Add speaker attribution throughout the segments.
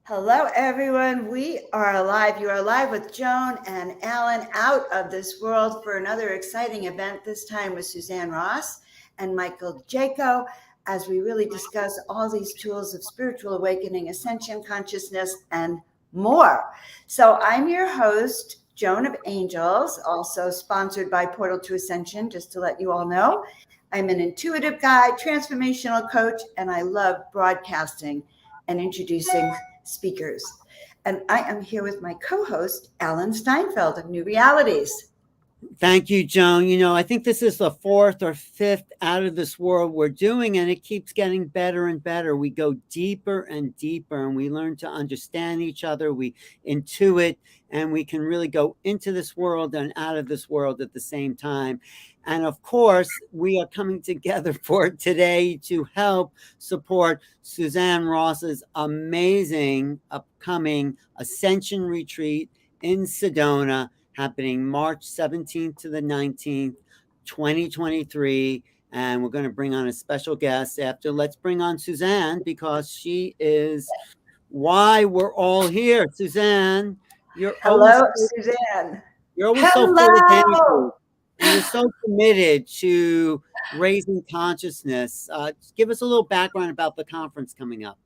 Speaker 1: Hello, everyone. We are alive. You are alive with Joan and Alan out of this world for another exciting event, this time with Suzanne Ross and Michael Jaco, as we really discuss all these tools of spiritual awakening, ascension consciousness, and more. So I'm your host, Joan of Angels, also sponsored by Portal To Ascension, just to let you all know. I'm an intuitive guide, transformational coach, and I love broadcasting and introducing speakers. And I am here with my co-host, Alan Steinfeld of New Realities.
Speaker 2: Thank you, Joan. I think this is the fourth or fifth out of this world we're doing, and it keeps getting better and better. We go deeper and deeper, and we learn to understand each other. We intuit, and we can really go into this world and out of this world at the same time. And of course, we are coming together for today to help support Suzanne Ross's amazing upcoming Ascension retreat in Sedona, happening March 17th to the 19th, 2023. And we're going to bring on a special guest after. Let's bring on Suzanne, because she is why we're all here. Suzanne,
Speaker 1: Hello, Suzanne.
Speaker 2: You're always so full of energy. And you're so committed to raising consciousness. Give us a little background about the conference coming up.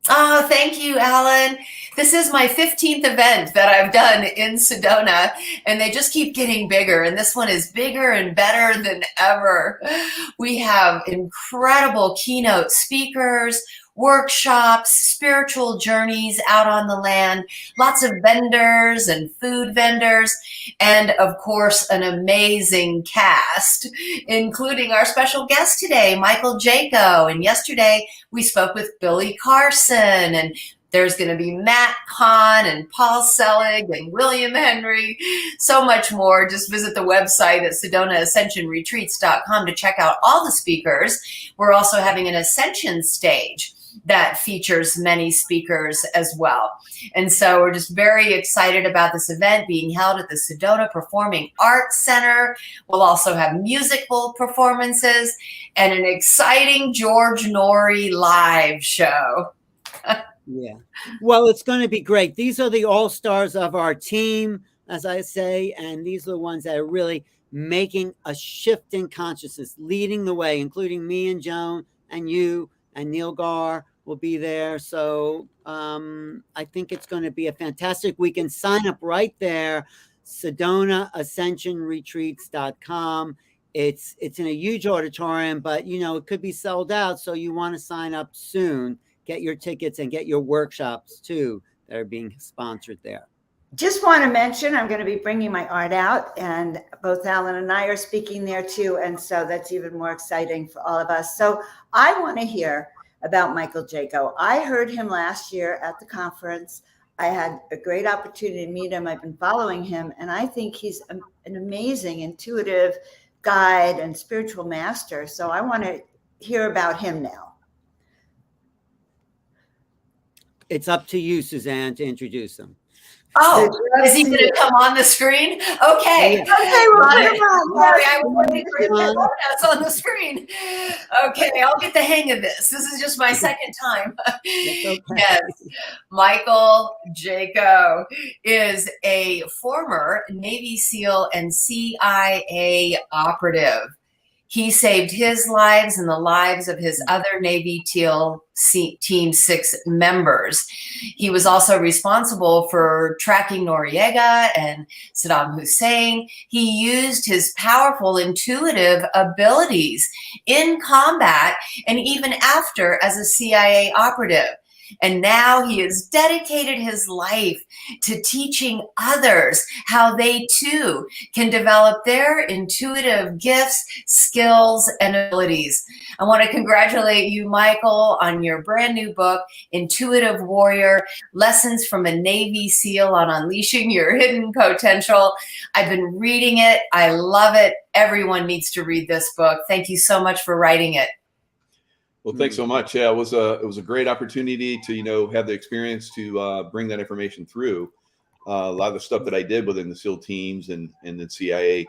Speaker 3: Oh, thank you, Alan. This is my 15th event that I've done in Sedona, and they just keep getting bigger. And this one is bigger and better than ever. We have incredible keynote speakers, workshops, spiritual journeys out on the land, lots of vendors and food vendors, and of course, an amazing cast, including our special guest today, Michael Jaco. And yesterday, we spoke with Billy Carson, and there's going to be Matt Kahn and Paul Selig and William Henry, so much more. Just visit the website at SedonaAscensionRetreats.com to check out all the speakers. We're also having an Ascension stage that features many speakers as well. And so we're just very excited about this event being held at the Sedona Performing Arts Center. We'll also have musical performances and an exciting George Norrie live show.
Speaker 2: Yeah. Well, it's going to be great. These are the all-stars of our team, as I say, and these are the ones that are really making a shift in consciousness, leading the way, including me and Joan and you and Neil Gaur will be there. So I think it's going to be a fantastic weekend. Sign up right there, SedonaAscensionRetreats.com. It's in a huge auditorium, but it could be sold out. So you want to sign up soon. Get your tickets and get your workshops too that are being sponsored there.
Speaker 1: Just want to mention, I'm going to be bringing my art out, and both Alan and I are speaking there too. And so that's even more exciting for all of us. So I want to hear about Michael Jaco. I heard him last year at the conference. I had a great opportunity to meet him. I've been following him, and I think he's an amazing intuitive guide and spiritual master. So I want to hear about him now.
Speaker 2: It's up to you, Suzanne, to introduce him.
Speaker 3: Oh, is he going to come on the screen? Okay.
Speaker 1: Okay, well, come on.
Speaker 3: Sorry, I was waiting for him to put us on the screen. Okay, I'll get the hang of this. This is just my second time.
Speaker 2: Okay.
Speaker 3: Yes, Michael Jaco is a former Navy SEAL and CIA operative. He saved his lives and the lives of his other Navy Team 6 members. He was also responsible for tracking Noriega and Saddam Hussein. He used his powerful intuitive abilities in combat and even after as a CIA operative. And now he has dedicated his life to teaching others how they too can develop their intuitive gifts, skills, and abilities. I want to congratulate you, Michael, on your brand new book, Intuitive Warrior, Lessons from a Navy SEAL on Unleashing Your Hidden Potential. I've been reading it. I love it. Everyone needs to read this book. Thank you so much for writing it.
Speaker 4: Well, thanks so much. Yeah, it was a great opportunity to have the experience to bring that information through. A lot of the stuff that I did within the SEAL teams and the CIA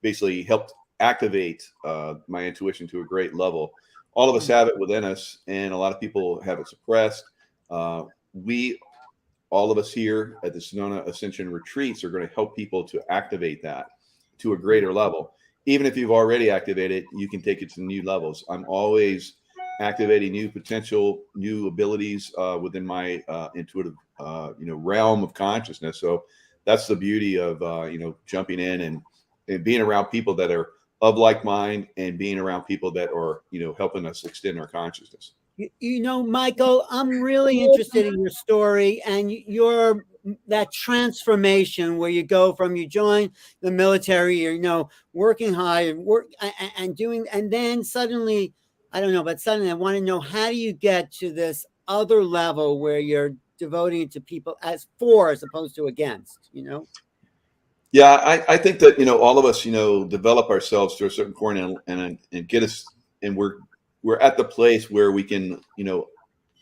Speaker 4: basically helped activate my intuition to a great level. All of us have it within us, and a lot of people have it suppressed. We all of us here at the Sedona Ascension retreats are going to help people to activate that to a greater level. Even if you've already activated, you can take it to new levels. I'm always activating new potential, new abilities within my intuitive, realm of consciousness. So that's the beauty of, jumping in and being around people that are of like mind, and being around people that are, helping us extend our consciousness.
Speaker 2: Michael, I'm really interested in your story and that transformation where you go from, you join the military, you're, working hard and doing, and then suddenly, I don't know, but suddenly I want to know, how do you get to this other level where you're devoting it to people as opposed to against,
Speaker 4: Yeah, I think that, all of us, develop ourselves to a certain point and get us, and we're at the place where we can,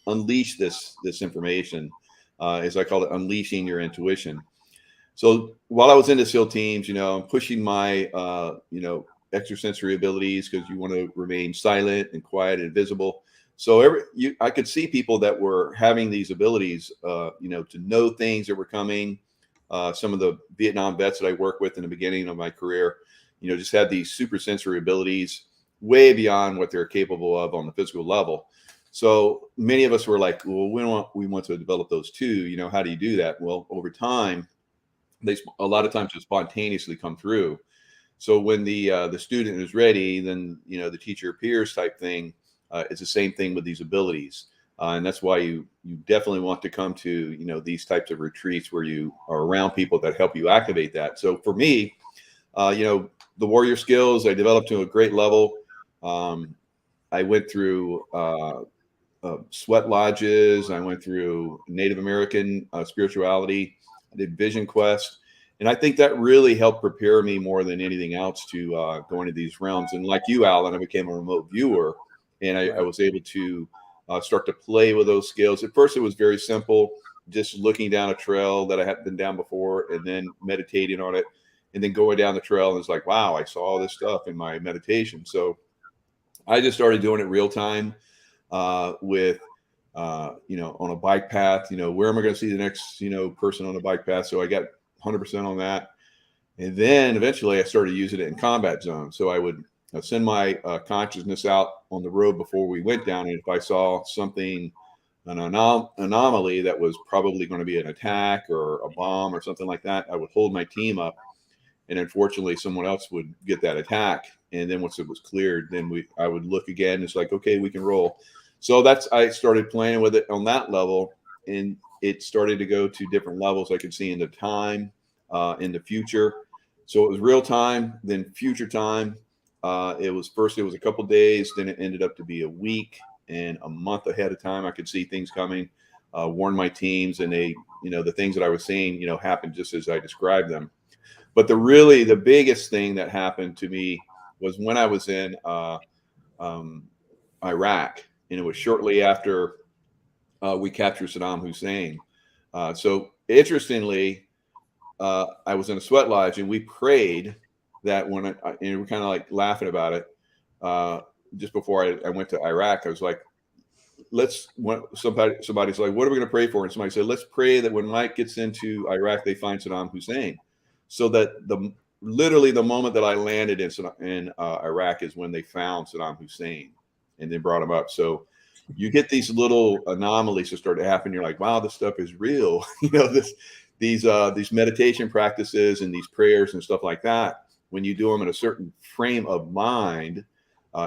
Speaker 4: unleash this information, as I call it, unleashing your intuition. So while I was in the SEAL teams, I'm pushing my, extrasensory abilities, because you want to remain silent and quiet and visible. So I could see people that were having these abilities, to know things that were coming. Some of the Vietnam vets that I worked with in the beginning of my career, just had these super sensory abilities way beyond what they're capable of on the physical level. So many of us were like, well, we want to develop those too. How do you do that? Well, over time, a lot of times just spontaneously come through. So when the student is ready, then, the teacher appears type thing. It's the same thing with these abilities. And that's why you definitely want to come to, these types of retreats where you are around people that help you activate that. So for me, the warrior skills, I developed to a great level. I went through sweat lodges. I went through Native American spirituality. I did Vision Quest. And I think that really helped prepare me more than anything else to go into these realms. And like you, Alan, I became a remote viewer, and I was able to start to play with those skills. At first, it was very simple, just looking down a trail that I hadn't been down before, and then meditating on it, and then going down the trail. And it's like, wow, I saw all this stuff in my meditation. So I just started doing it real time with, on a bike path, where am I going to see the next, person on a bike path? So I got 100% on that. And then eventually I started using it in combat zones. So I would send my consciousness out on the road before we went down. And if I saw something, an anomaly that was probably going to be an attack or a bomb or something like that, I would hold my team up. And unfortunately, someone else would get that attack. And then once it was cleared, then I would look again. It's like, okay, we can roll. So I started playing with it on that level, and it started to go to different levels. I could see into time, in the future. So it was real time, then future time. It was a couple of days, then it ended up to be a week and a month ahead of time. I could see things coming, warn my teams, and they, the things that I was seeing, happened just as I described them. But the biggest thing that happened to me was when I was in Iraq, and it was shortly after we captured Saddam Hussein. So interestingly, I was in a sweat lodge, and we prayed that and we're kind of like laughing about it. Just before I went to Iraq, I was like, somebody's like, what are we going to pray for? And somebody said, let's pray that when Mike gets into Iraq, they find Saddam Hussein. So that literally the moment that I landed in Iraq is when they found Saddam Hussein, and they brought him up. So you get these little anomalies that start to happen. You're like, wow, this stuff is real. These meditation practices and these prayers and stuff like that, when you do them in a certain frame of mind,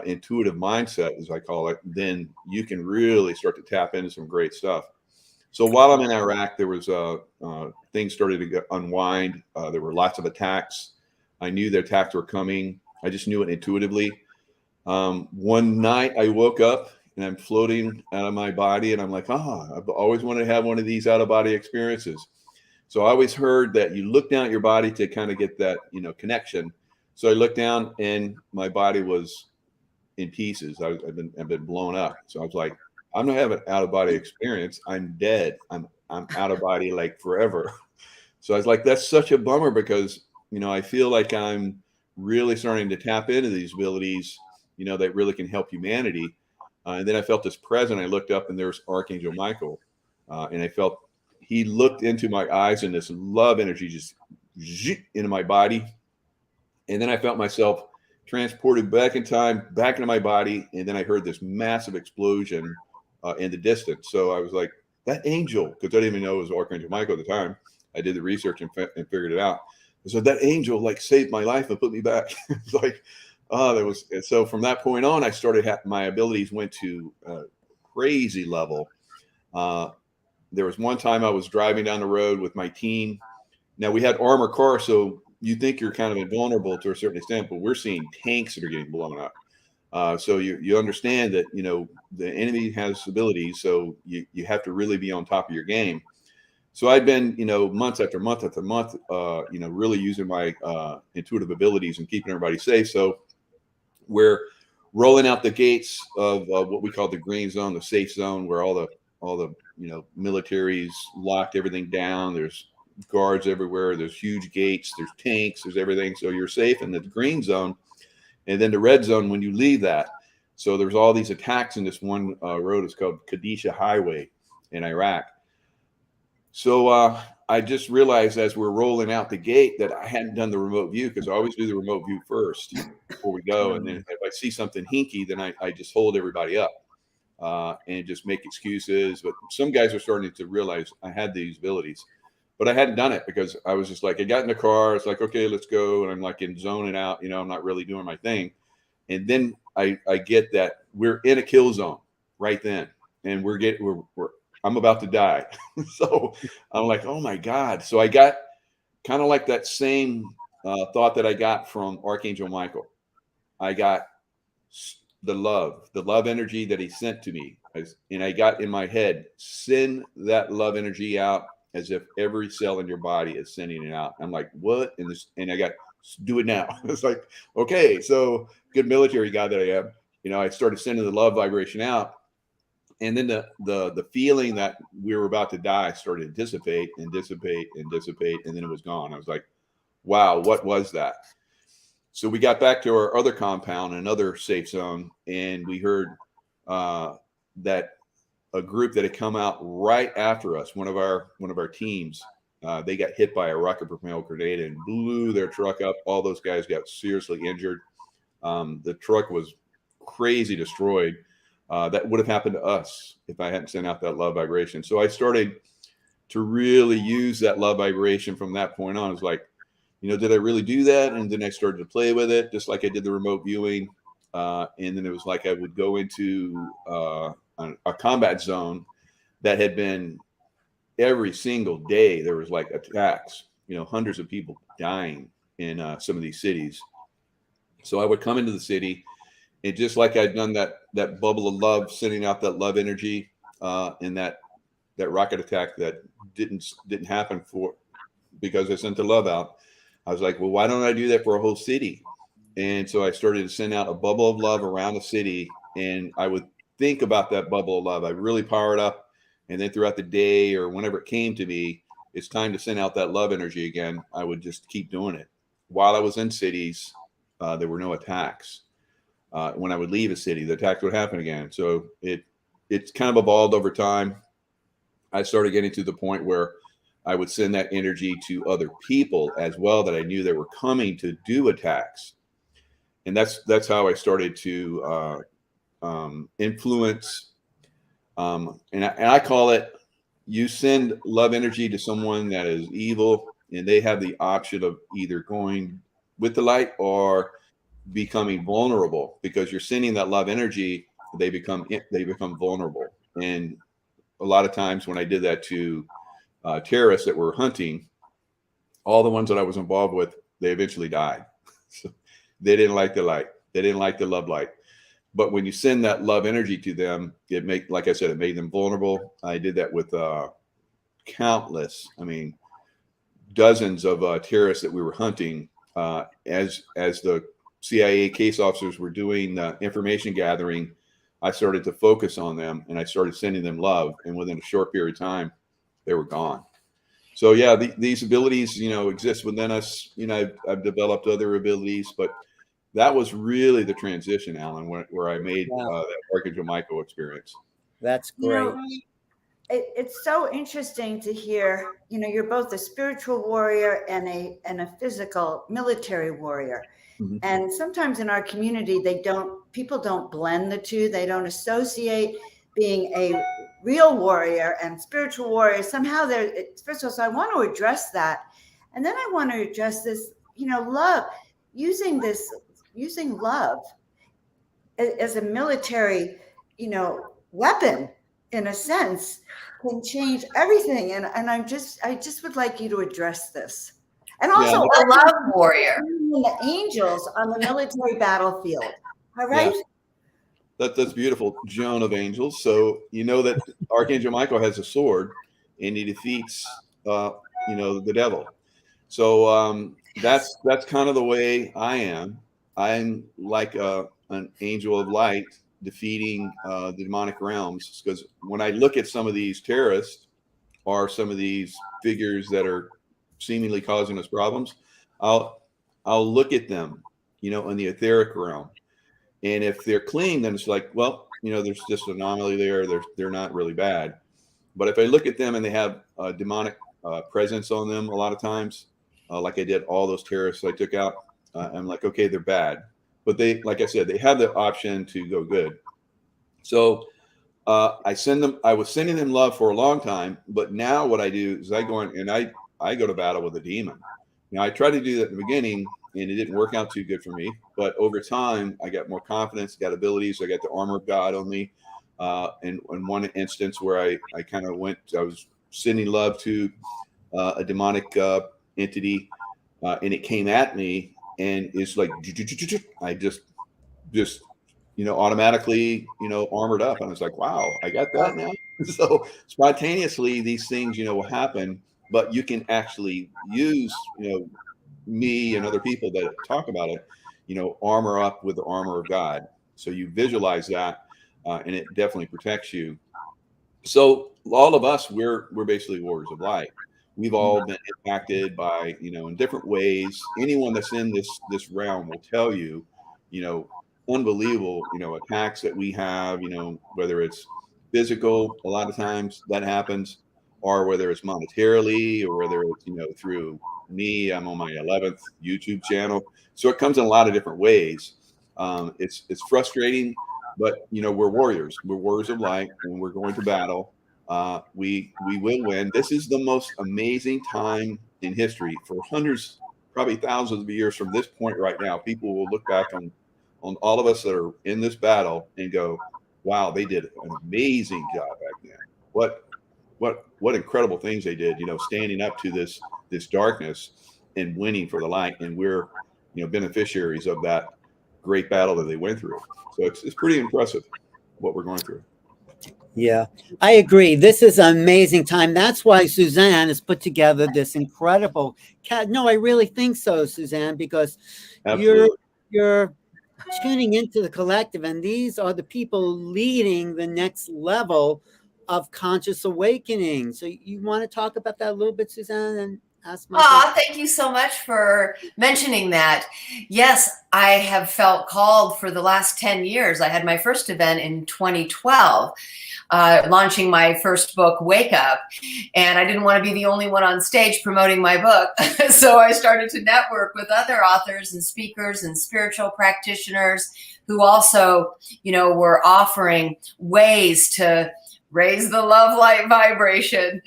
Speaker 4: intuitive mindset, as I call it, then you can really start to tap into some great stuff. So while I'm in Iraq, there was things started to unwind. There were lots of attacks. I knew the attacks were coming. I just knew it intuitively. One night I woke up and I'm floating out of my body, and I'm like, I've always wanted to have one of these out-of-body experiences. So I always heard that you look down at your body to kind of get that, connection. So I looked down, and my body was in pieces. I've been blown up. So I was like, I'm not having an out-of-body experience. I'm dead. I'm out of body like forever. So I was like, that's such a bummer, because, I feel like I'm really starting to tap into these abilities, that really can help humanity. And then I felt this presence. I looked up, and there was Archangel Michael. And I felt he looked into my eyes, and this love energy just into my body. And then I felt myself transported back in time, back into my body. And then I heard this massive explosion in the distance. So I was like, that angel, because I didn't even know it was Archangel Michael at the time. I did the research and figured it out. So that angel like saved my life and put me back. It's like, oh, that was. And so from that point on, I started, my abilities went to a crazy level. There was one time I was driving down the road with my team. Now we had armored cars, so you think you're kind of invulnerable to a certain extent, but we're seeing tanks that are getting blown up. So you understand that, you know, the enemy has abilities, so you have to really be on top of your game. So I'd been, you know, month after month after month, you know, really using my intuitive abilities and keeping everybody safe. So we're rolling out the gates of what we call the green zone, the safe zone, where all the you know, militaries locked everything down. There's guards everywhere. There's huge gates. There's tanks. There's everything. So you're safe in the green zone. And then the red zone when you leave that. So there's all these attacks in this one road. It's called Qadisha Highway in Iraq. So I just realized as we're rolling out the gate that I hadn't done the remote view, because I always do the remote view first before we go. And then if I see something hinky, then I just hold everybody up and just make excuses. But some guys are starting to realize I had these abilities, but I hadn't done it because I was just like, I got in the car. It's like, okay, let's go. And I'm like in zoning out, you know, I'm not really doing my thing. And then I get that we're in a kill zone right then. And I'm about to die. So I'm like, oh my God. So I got kind of like that same thought that I got from Archangel Michael. I got the love energy that he sent to me. And I got in my head, send that love energy out as if every cell in your body is sending it out. I'm like, what? And I got, do it now. It's like, okay, so good military guy that I am. You know, I started sending the love vibration out. And then the feeling that we were about to die started to dissipate and dissipate and dissipate. And then it was gone. I was like, wow, what was that? So we got back to our other compound, another safe zone, and we heard that a group that had come out right after us, one of our teams, they got hit by a rocket propelled grenade and blew their truck up. All those guys got seriously injured. The truck was crazy destroyed. That would have happened to us if I hadn't sent out that love vibration. So I started to really use that love vibration from that point on. It's like, you know, did I really do that? And then I started to play with it, just like I did the remote viewing. And then it was like I would go into a combat zone that had been every single day. There was like attacks, you know, hundreds of people dying in some of these cities. So I would come into the city, and just like I'd done that bubble of love, sending out that love energy in that rocket attack that didn't happen because I sent the love out. I was like, well, why don't I do that for a whole city? And so I started to send out a bubble of love around the city, and I would think about that bubble of love. I really power it up, and then throughout the day or whenever it came to me, it's time to send out that love energy again. I would just keep doing it. While I was in cities, there were no attacks. When I would leave a city, the attacks would happen again. So it's kind of evolved over time. I started getting to the point where I would send that energy to other people as well that I knew they were coming to do attacks. And that's how I started to influence. And I call it, you send love energy to someone that is evil, and they have the option of either going with the light or becoming vulnerable, because you're sending that love energy. They become vulnerable. And a lot of times when I did that to terrorists that were hunting, all the ones that I was involved with, they eventually died. So they didn't like the light. They didn't like the love light. But when you send that love energy to them, like I said, it made them vulnerable. I did that with countless, dozens of terrorists that we were hunting. As the CIA case officers were doing information gathering, I started to focus on them, and I started sending them love. And within a short period of time, they were gone. So yeah, these abilities, exist within us. I've developed other abilities, but that was really the transition, Alan, where I made that Archangel Michael experience.
Speaker 2: That's great.
Speaker 1: it's so interesting to hear, you know, you're both a spiritual warrior and a physical military warrior.
Speaker 4: Mhm.
Speaker 1: And sometimes in our community, people don't blend the two. They don't associate being a real warrior and spiritual warrior. Somehow they're spiritual. So I want to address that. And then I want to address this, you know, love, using love as a military, you know, weapon in a sense can change everything. And I just would like you to address this. And also
Speaker 3: a love warrior.
Speaker 1: the angels on the military battlefield. All right.
Speaker 4: Yeah. That's beautiful, Joan of Angels. So you know that Archangel Michael has a sword, and he defeats, you know, the devil. So that's kind of the way I am. I'm like an angel of light defeating the demonic realms. Because when I look at some of these terrorists or some of these figures that are seemingly causing us problems, I'll look at them, you know, in the etheric realm. And if they're clean, then it's like, well, you know, there's just an anomaly there. They're not really bad. But if I look at them and they have a demonic presence on them, a lot of times, like I did all those terrorists I took out, I'm like, okay, they're bad. But they, like I said, they have the option to go good. So I was sending them love for a long time. But now what I do is I go in and I go to battle with a demon. Now I tried to do that in the beginning, and it didn't work out too good for me. But over time, I got more confidence, got abilities. I got the armor of God on me. And in one instance where I kind of I was sending love to a demonic entity, and it came at me, and it's like I just you know, automatically, you know, armored up. And I was like, wow, I got that now. So spontaneously, these things, you know, will happen. But you can actually use, you know, me and other people that talk about it, you know, armor up with the armor of God. So you visualize that, and it definitely protects you. So all of us, we're basically warriors of light. We've all been impacted by, you know, in different ways. Anyone that's in this realm will tell you, you know, unbelievable, you know, attacks that we have, you know, whether it's physical, a lot of times that happens, or whether it's monetarily, or whether it's, you know, through me. I'm on my 11th YouTube channel. So it comes in a lot of different ways. It's frustrating, but, you know, we're warriors. We're warriors of light, and we're going to battle. We will win. This is the most amazing time in history. For hundreds, probably thousands of years from this point right now, people will look back on all of us that are in this battle and go, wow, they did an amazing job back then. What incredible things they did, you know, standing up to this darkness and winning for the light. And we're, you know, beneficiaries of that great battle that they went through. So it's pretty impressive what we're going through.
Speaker 2: Yeah, I agree. This is an amazing time. That's why Suzanne has put together this incredible cat. No, I really think so, Suzanne, because
Speaker 4: Absolutely.
Speaker 2: you're tuning into the collective, and these are the people leading the next level of conscious awakening. So you want to talk about that a little bit, Suzanne, and ask Michael?
Speaker 3: Thank you so much for mentioning that. Yes, I have felt called for the last 10 years. I had my first event in 2012, launching my first book, Wake Up. And I didn't want to be the only one on stage promoting my book. So I started to network with other authors and speakers and spiritual practitioners who also, you know, were offering ways to raise the love light vibration.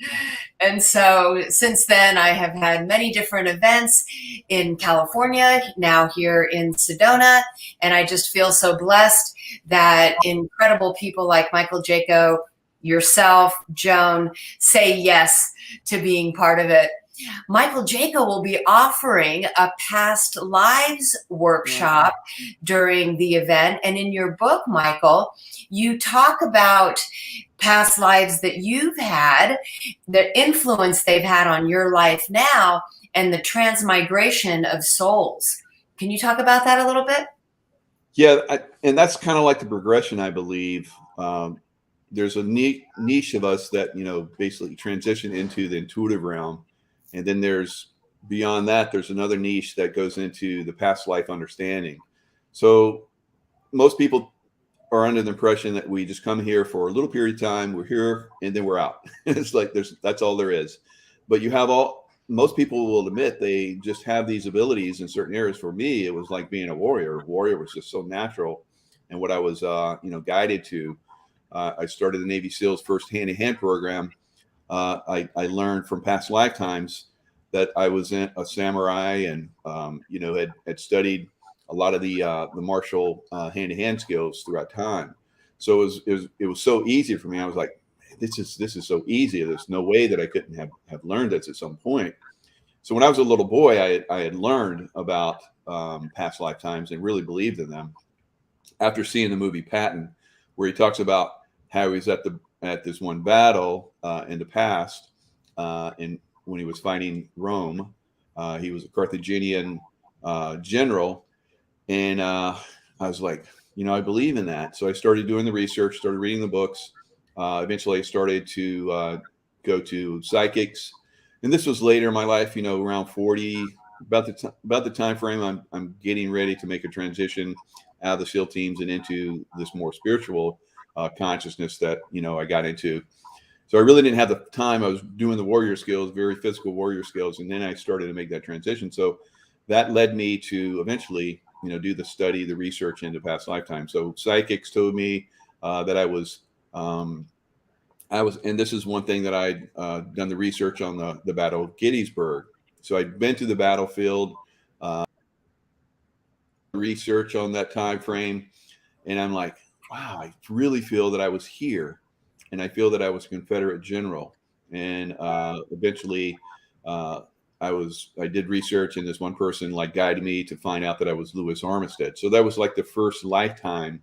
Speaker 3: And so since then, I have had many different events in California, now here in Sedona. And I just feel so blessed that incredible people like Michael Jaco, yourself, Joan, say yes to being part of it. Michael Jaco will be offering a past lives workshop during the event. And in your book, Michael, you talk about past lives that you've had, the influence they've had on your life now, and the transmigration of souls. Can you talk about that a little bit?
Speaker 4: Yeah, and that's kind of like the progression, I believe. There's a niche of us that, you know, basically transition into the intuitive realm. And then there's beyond that, there's another niche that goes into the past life understanding. So most people are under the impression that we just come here for a little period of time, we're here, and then we're out. It's like that's all there is. But most people will admit they just have these abilities in certain areas. For me, it was like being a warrior. Warrior was just so natural, and what I was guided to. I started the Navy SEALs first hand-to-hand program. I learned from past lifetimes that I was a samurai, and had studied a lot of the martial hand-to-hand skills throughout time. So it was so easy for me. I was like, this is so easy. There's no way that I couldn't have learned this at some point. So when I was a little boy, I had learned about past lifetimes and really believed in them. After seeing the movie Patton, where he talks about how he's at this one battle in the past, and when he was fighting Rome, he was a Carthaginian general. And I was like, I believe in that. So I started doing the research, started reading the books. Eventually I started to go to psychics. And this was later in my life, around 40, about the time frame I'm getting ready to make a transition out of the SEAL teams and into this more spiritual consciousness that, I got into. So I really didn't have the time. I was doing the warrior skills, very physical warrior skills. And then I started to make that transition. So that led me to eventually, do the study, the research into past lifetimes. So psychics told me that I was, and this is one thing that I'd done the research on the Battle of Gettysburg. So I'd been to the battlefield, research on that time frame, and I'm like, wow, I really feel that I was here, and I feel that I was a Confederate general. And eventually, I did research, and this one person guided me to find out that I was Louis Armistead. So that was like the first lifetime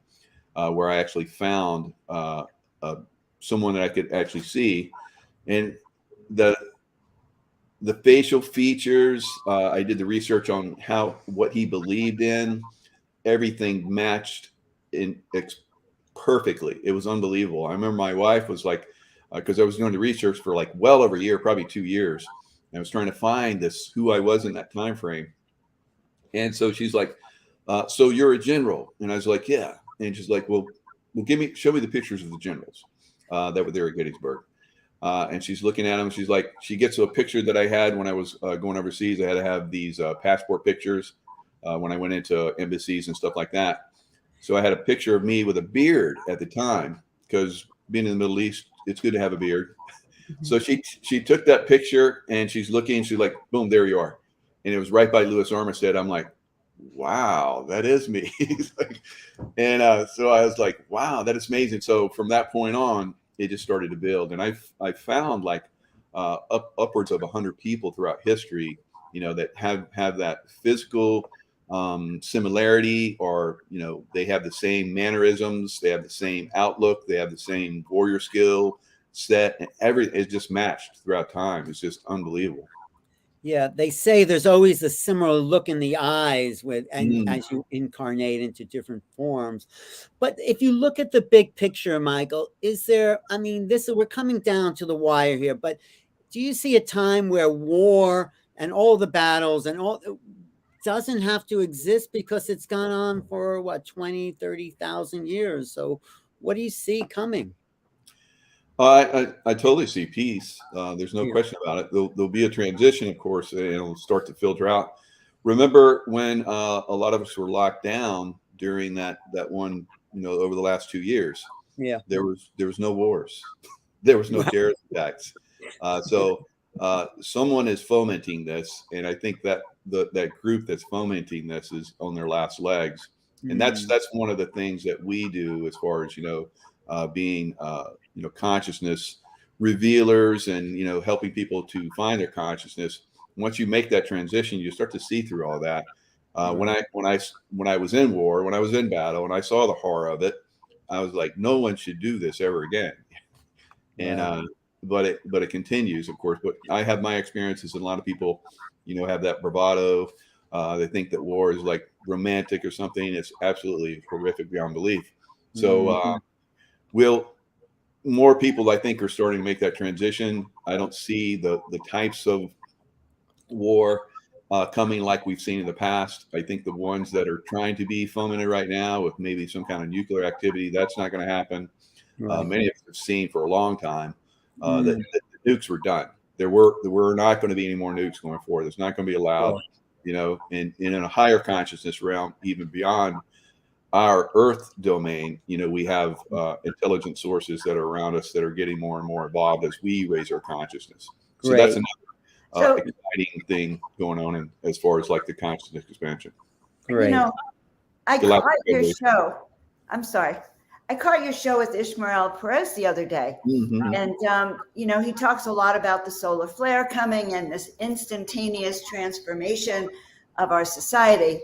Speaker 4: where I actually found someone that I could actually see, and the facial features. I did the research on what he believed in. Everything matched perfectly. It was unbelievable. I remember my wife was like, because I was doing the research for well over a year, probably 2 years. I was trying to find who I was in that time frame. And so she's like, so you're a general? And I was like, yeah. And she's like, well, show me the pictures of the generals that were there at Gettysburg. And she's looking at them. She's like, she gets a picture that I had when I was going overseas. I had to have these passport pictures when I went into embassies and stuff like that. So I had a picture of me with a beard at the time, because being in the Middle East, it's good to have a beard. So she took that picture, and she's looking, she's like, boom, there you are. And it was right by Louis Armistead. I'm like, wow, that is me. So I was like, wow, that is amazing. So from that point on, it just started to build. And I found upwards of 100 people throughout history, that have that physical similarity, or, they have the same mannerisms, they have the same outlook, they have the same warrior skill set, and everything is just matched throughout time. It's just unbelievable.
Speaker 2: Yeah, they say there's always a similar look in the eyes as you incarnate into different forms. But if you look at the big picture, Michael, we're coming down to the wire here, but do you see a time where war and all the battles and all doesn't have to exist, because it's gone on for 20,000-30,000 years? So what do you see coming?
Speaker 4: I totally see peace. There's no question about it. There'll be a transition, of course, and it'll start to filter out. Remember when a lot of us were locked down during that one, over the last 2 years?
Speaker 2: Yeah,
Speaker 4: there was no wars, there was no terrorist attacks. So someone is fomenting this, and I think that that group that's fomenting this is on their last legs, and that's one of the things that we do as far as being consciousness revealers, and helping people to find their consciousness. Once you make that transition, you start to see through all that. When I was in war, when I was in battle, and I saw the horror of it, I was like, no one should do this ever again. And but it continues, of course. But I have my experiences, and a lot of people have that bravado. They think that war is like romantic or something. It's absolutely horrific beyond belief. So more people, I think, are starting to make that transition. I don't see the types of war coming like we've seen in the past. I think the ones that are trying to be fomented right now with maybe some kind of nuclear activity, that's not going to happen.
Speaker 2: Right.
Speaker 4: Many of us have seen for a long time
Speaker 2: Mm.
Speaker 4: that the nukes were done. There were not going to be any more nukes going forward. It's not going to be allowed, in a higher consciousness realm, even beyond our Earth domain. We have intelligent sources that are around us that are getting more and more involved as we raise our consciousness. So that's another exciting thing going on as far as like the consciousness expansion.
Speaker 2: Great.
Speaker 1: I caught your show. I'm sorry. I caught your show with Ishmael Perez the other day.
Speaker 4: Mm-hmm.
Speaker 1: And, he talks a lot about the solar flare coming and this instantaneous transformation of our society.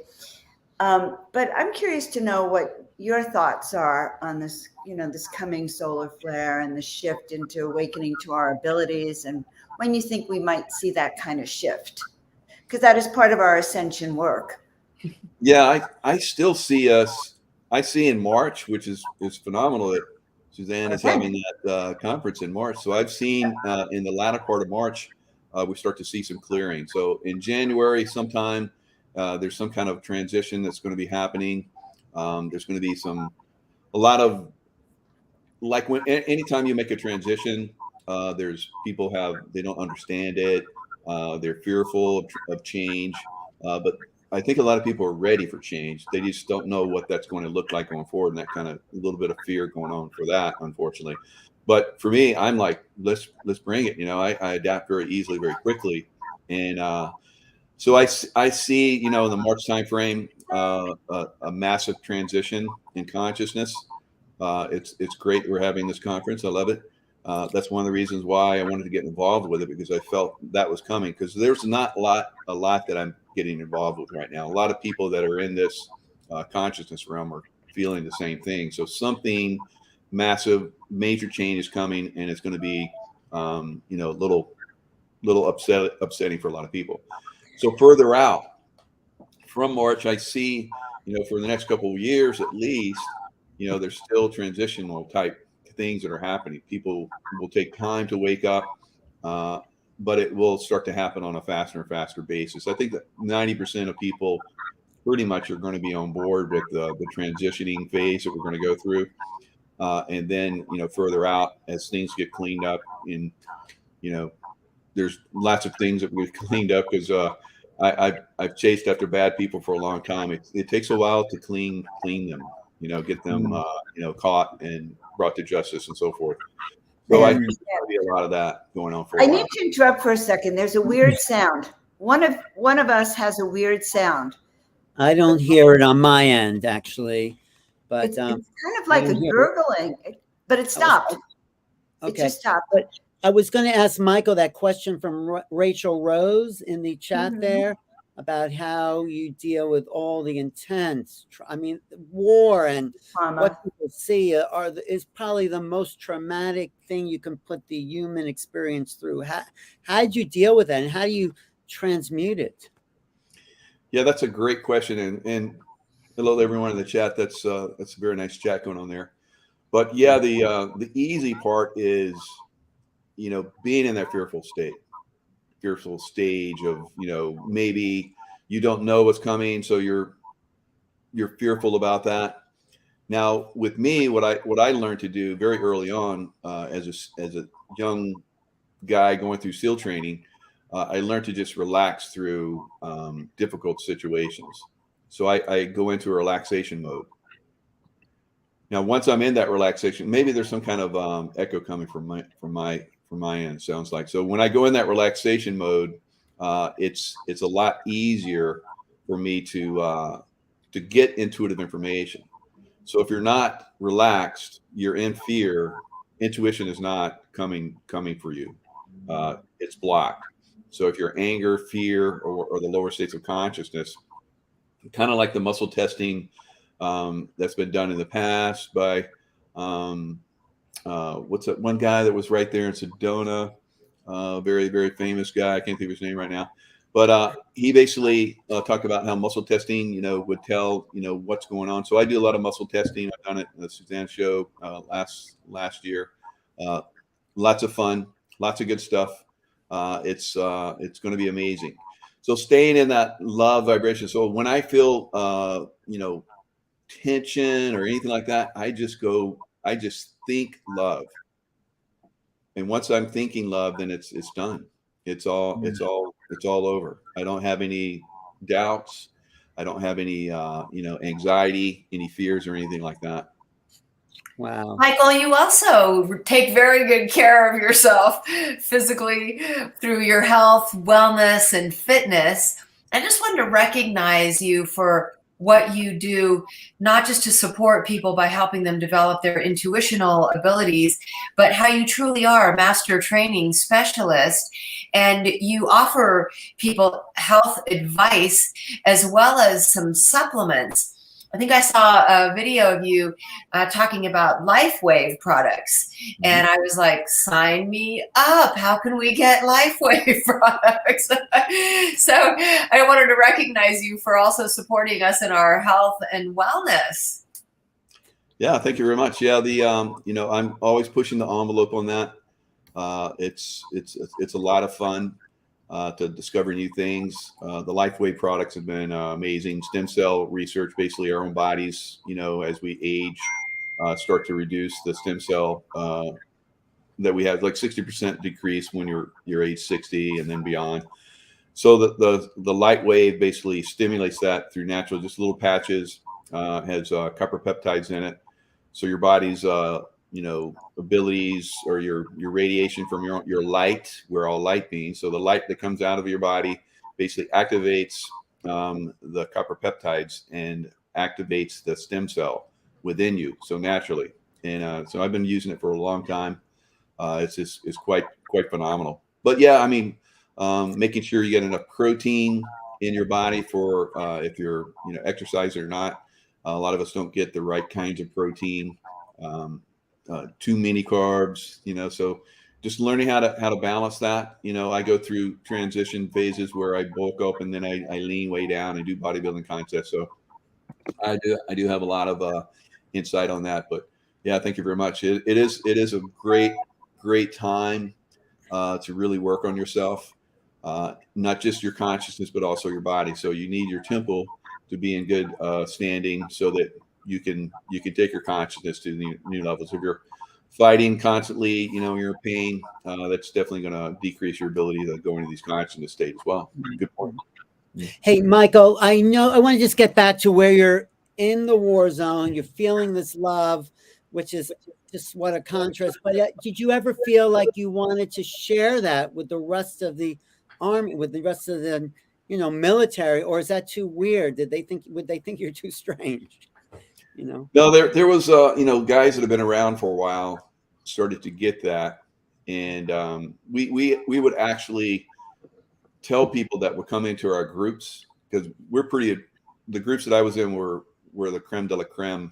Speaker 1: But I'm curious to know what your thoughts are on this, this coming solar flare and the shift into awakening to our abilities, and when you think we might see that kind of shift, because that is part of our ascension work.
Speaker 4: Yeah, I still see us. I see in March, which is phenomenal that Suzanne is having that conference in March. So I've seen in the latter part of March, we start to see some clearing. So in January sometime, there's some kind of transition that's going to be happening. There's going to be a lot of, like anytime you make a transition, there's people they don't understand it. They're fearful of change, but I think a lot of people are ready for change. They just don't know what that's going to look like going forward, and that kind of a little bit of fear going on for that, unfortunately. But for me, I'm like, let's bring it. I adapt very easily, very quickly, and so I see, in the March timeframe, a massive transition in consciousness. It's great we're having this conference. I love it. That's one of the reasons why I wanted to get involved with it, because I felt that was coming. Because there's not a lot that I'm getting involved with right now. A lot of people that are in this consciousness realm are feeling the same thing. So something massive, major change is coming, and it's going to be, little upsetting for a lot of people. So further out from March, I see, for the next couple of years at least, there's still transitional type things that are happening. People will take time to wake up, but it will start to happen on a faster and faster basis. I think that 90% of people pretty much are going to be on board with the transitioning phase that we're going to go through. And then, further out as things get cleaned up there's lots of things that we've cleaned up, because I've chased after bad people for a long time. It takes a while to clean them, get them, caught and brought to justice and so forth. So I think there'll be a lot of that going on for a while.
Speaker 1: I need to interrupt for a second. There's a weird sound. One of us has a weird sound.
Speaker 2: I don't hear it on my end, actually, but
Speaker 1: it's kind of like a gurgling, but it stopped.
Speaker 2: Okay.
Speaker 1: It just stopped.
Speaker 2: But I was going to ask Michael that question from Rachel Rose in the chat there about how you deal with all the intense, war and trauma. What people see is probably the most traumatic thing you can put the human experience through. How did you deal with that, and how do you transmute it?
Speaker 4: Yeah, that's a great question, and hello to everyone in the chat. That's a very nice chat going on there. But yeah, the easy part is, being in that fearful stage of, maybe you don't know what's coming, so you're fearful about that. Now, with me, what I learned to do very early on, as a young guy going through SEAL training, I learned to just relax through difficult situations. So I go into a relaxation mode. Now, once I'm in that relaxation, maybe there's some kind of echo coming from my end, it sounds like. So when I go in that relaxation mode, it's a lot easier for me to get intuitive information. So if you're not relaxed, you're in fear, intuition is not coming for you. It's blocked. So if you're anger, fear, or the lower states of consciousness, kind of like the muscle testing that's been done in the past by what's that one guy that was right there in Sedona, very, very famous guy. I can't think of his name right now, but he basically talked about how muscle testing, would tell, what's going on. So I do a lot of muscle testing. I've done it in the Suzanne show last year. Lots of fun, lots of good stuff. It's going to be amazing. So staying in that love vibration. So when I feel, tension or anything like that, I just think love. And once I'm thinking love, then it's done. It's all over. I don't have any doubts. I don't have any, anxiety, any fears or anything like that.
Speaker 2: Wow.
Speaker 3: Michael, you also take very good care of yourself physically through your health, wellness, and fitness. I just wanted to recognize you for what you do, not just to support people by helping them develop their intuitional abilities, but how you truly are a master training specialist. And you offer people health advice as well as some supplements. I think I saw a video of you talking about LifeWave products. And I was like, sign me up. How can we get LifeWave products? So I wanted to recognize you for also supporting us in our health and wellness.
Speaker 4: Yeah, thank you very much. Yeah, I'm always pushing the envelope on that. It's a lot of fun to discover new things. The LifeWave products have been amazing. Stem cell research, basically our own bodies, as we age, start to reduce the stem cell that we have, like 60% decrease when you're age 60 and then beyond. So the LifeWave basically stimulates that through natural, just little patches, has copper peptides in it. So your body's abilities or your radiation from your light, we're all light beings. So the light that comes out of your body basically activates the copper peptides and activates the stem cell within you. So naturally. And so I've been using it for a long time. It's quite phenomenal. But yeah, I mean, making sure you get enough protein in your body for if you're exercising or not. A lot of us don't get the right kinds of protein. Too many carbs, so just learning how to balance that. I go through transition phases where I bulk up and then I lean way down and do bodybuilding contests. So I do have a lot of insight on that. But yeah, thank you very much. It is a great time to really work on yourself, not just your consciousness, but also your body. So you need your temple to be in good standing so that you can take your consciousness to new levels. If you're fighting constantly, you're in pain, that's definitely going to decrease your ability to go into these consciousness state as well. Good point.
Speaker 2: Hey, Michael, I want to just get back to where you're in the war zone. You're feeling this love, which is just what a contrast. But did you ever feel like you wanted to share that with the rest of the army, with the rest of the military, or is that too weird? Would they think you're too strange?
Speaker 4: No, there was guys that have been around for a while started to get that, and we would actually tell people that would come into our groups, because the groups that I was in were the creme de la creme.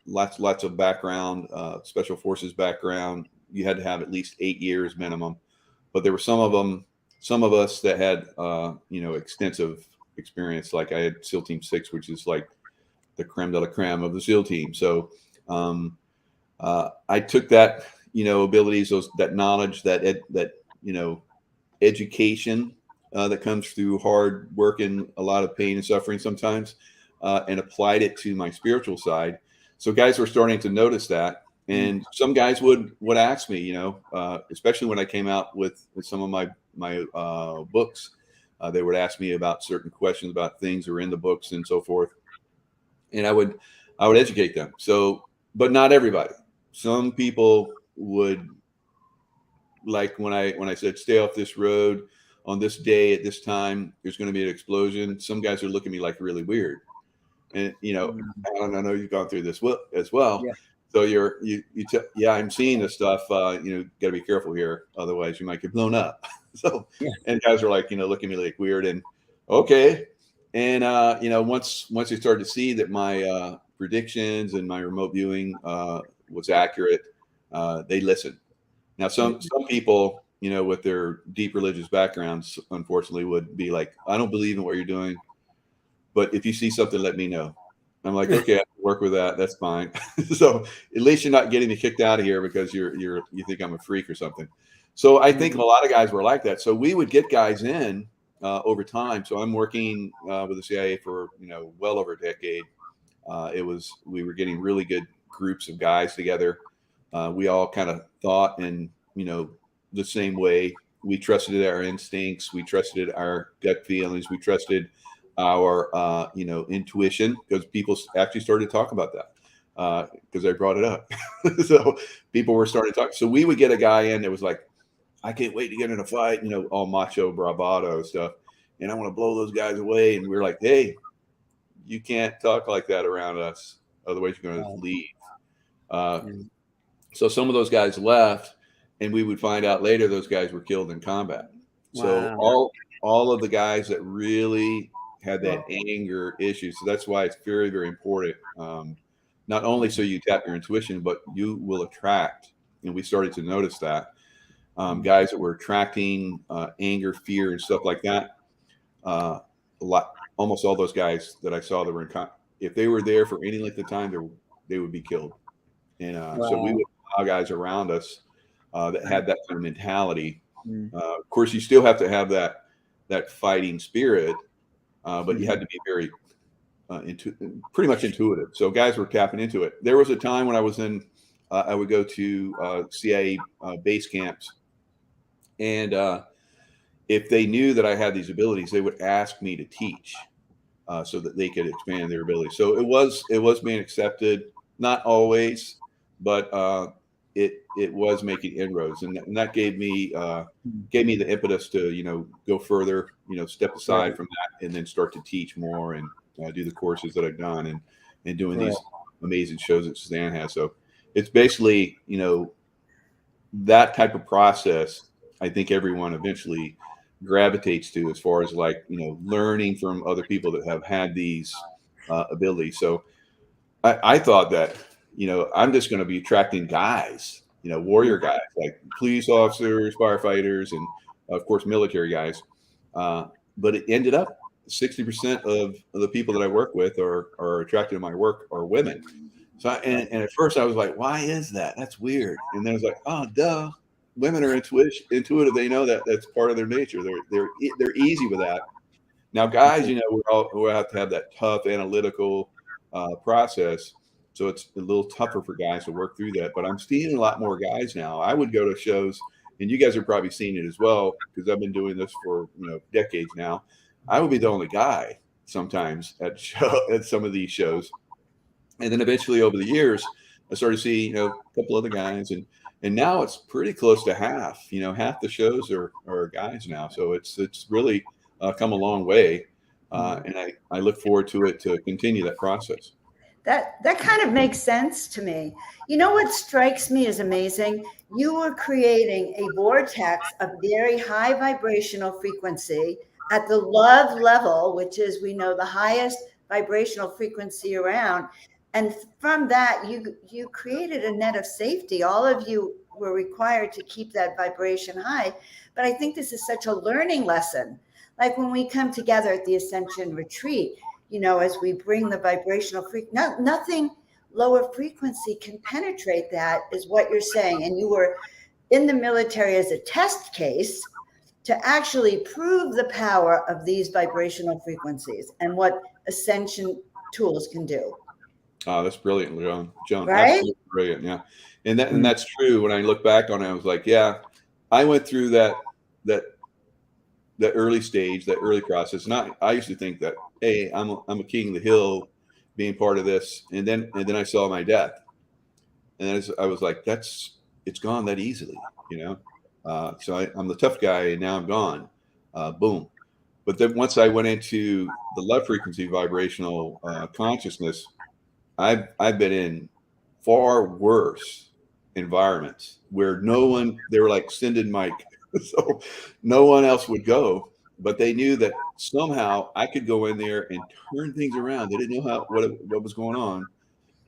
Speaker 4: Lots of background, special forces background. You had to have at least 8 years minimum, but there were some of us that had extensive experience. Like I had SEAL Team 6, which is like the creme de la creme of the SEAL team. So I took that, abilities, that knowledge, that education that comes through hard work and a lot of pain and suffering sometimes, and applied it to my spiritual side. So guys were starting to notice that. And some guys would ask me, especially when I came out with some of my books, they would ask me about certain questions about things that were in the books and so forth. And I would educate them. So, but not everybody. Some people would, like when I said, stay off this road on this day at this time, there's going to be an explosion. Some guys are looking at me like really weird. And, I know you've gone through this as well. Yeah. So I'm seeing this stuff, got to be careful here. Otherwise you might get blown up. So, yeah. And guys are like, looking at me like weird, and okay. And, once you start to see that my predictions and my remote viewing was accurate, they listen. Now, some people, with their deep religious backgrounds, unfortunately, would be like, I don't believe in what you're doing, but if you see something, let me know. I'm like, okay, I can work with that. That's fine. So at least you're not getting me kicked out of here because you think I'm a freak or something. So I think a lot of guys were like that. So we would get guys in over time. So I'm working with the CIA for well over a decade. We were getting really good groups of guys together. We all kind of thought in the same way. We trusted our instincts. We trusted our gut feelings. We trusted our intuition, because people actually started to talk about that because I brought it up. So people were starting to talk. So we would get a guy in that was like, I can't wait to get in a fight, all macho bravado stuff, and I want to blow those guys away. And we're like, hey, you can't talk like that around us, otherwise you're going to leave. So some of those guys left, and we would find out later those guys were killed in combat. So all of the guys that really had that anger issue. So that's why it's very, very important. Not only so you tap your intuition, but you will attract. And we started to notice that guys that were attracting anger, fear, and stuff like that. Almost all those guys that I saw that were if they were there for any length of time, they would be killed. And so we would allow guys around us that had that kind of mentality. Of course, you still have to have that fighting spirit, but you had to be very pretty much intuitive. So guys were tapping into it. There was a time when I was in, I would go to CIA base camps, and if they knew that I had these abilities, they would ask me to teach so that they could expand their abilities. So it was being accepted, not always, but it was making inroads, and that gave me the impetus to go further, step aside from that, and then start to teach more and do the courses that I've done and doing these amazing shows that Suzanne has. So it's basically that type of process. I think everyone eventually gravitates to, as far as learning from other people that have had these abilities. So I thought that I'm just going to be attracting guys, warrior guys, like police officers, firefighters, and of course military guys. But it ended up 60% of the people that I work with are attracted to my work are women. So and at first I was like, why is that? That's weird. And then I was like, oh, duh. Women are intuitive. They know that that's part of their nature. They're easy with that. Now, guys, we have to have that tough analytical process. So it's a little tougher for guys to work through that. But I'm seeing a lot more guys now. I would go to shows, and you guys are probably seeing it as well, because I've been doing this for decades now. I would be the only guy sometimes at some of these shows, and then eventually over the years, I started seeing a couple other guys, and now it's pretty close to half. Half the shows are guys now. So it's really come a long way, and I look forward to it to continue that process.
Speaker 1: That kind of makes sense to me. What strikes me as amazing? You were creating a vortex of very high vibrational frequency at the love level, which is, we know, the highest vibrational frequency around. And from that, you created a net of safety. All of you were required to keep that vibration high. But I think this is such a learning lesson. Like when we come together at the Ascension retreat, as we bring the vibrational nothing lower frequency can penetrate that, is what you're saying. And you were in the military as a test case to actually prove the power of these vibrational frequencies and what Ascension tools can do.
Speaker 4: Oh, that's brilliant, Joan.
Speaker 1: Right?
Speaker 4: Absolutely brilliant. Yeah. And that's true. When I look back on it, I was like, yeah, I went through that early stage, that early process. And I used to think that, hey, I'm a king of the hill being part of this. And then I saw my death. And then I was like, it's gone that easily, So I'm the tough guy, and now I'm gone. Boom. But then once I went into the love frequency vibrational consciousness, I've been in far worse environments where they were like, send in Mike. So no one else would go, but they knew that somehow I could go in there and turn things around. They didn't know what was going on.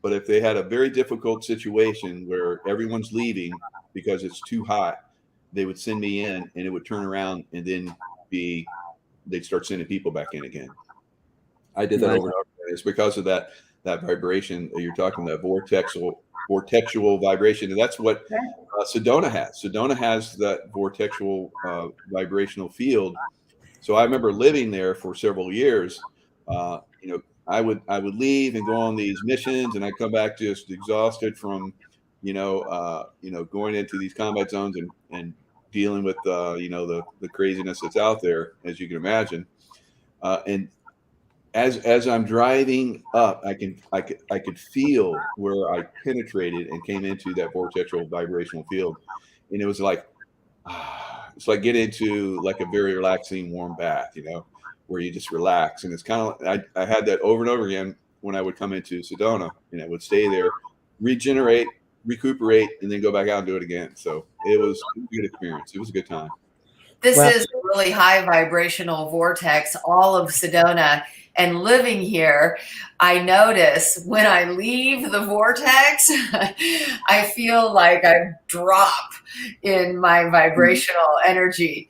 Speaker 4: But if they had a very difficult situation where everyone's leaving because it's too hot, they would send me in, and it would turn around, and then they'd start sending people back in again. I did that over and over. It's because of that vibration that you're talking about, vortexual vibration. And that's what Sedona has. Sedona has that vortexual vibrational field. So I remember living there for several years. I would leave and go on these missions, and I'd come back just exhausted from, going into these combat zones and dealing with the craziness that's out there, as you can imagine. And as I'm driving up, I could feel where I penetrated and came into that vortexual vibrational field, and it was like, it's like get into like a very relaxing warm bath, where you just relax. And it's kind of, I had that over and over again when I would come into Sedona, and I would stay there, regenerate, recuperate, and then go back out and do it again. So it was a good experience. It was a good time.
Speaker 3: This is a really high vibrational vortex, all of Sedona. And living here, I notice when I leave the vortex, I feel like I drop in my vibrational energy.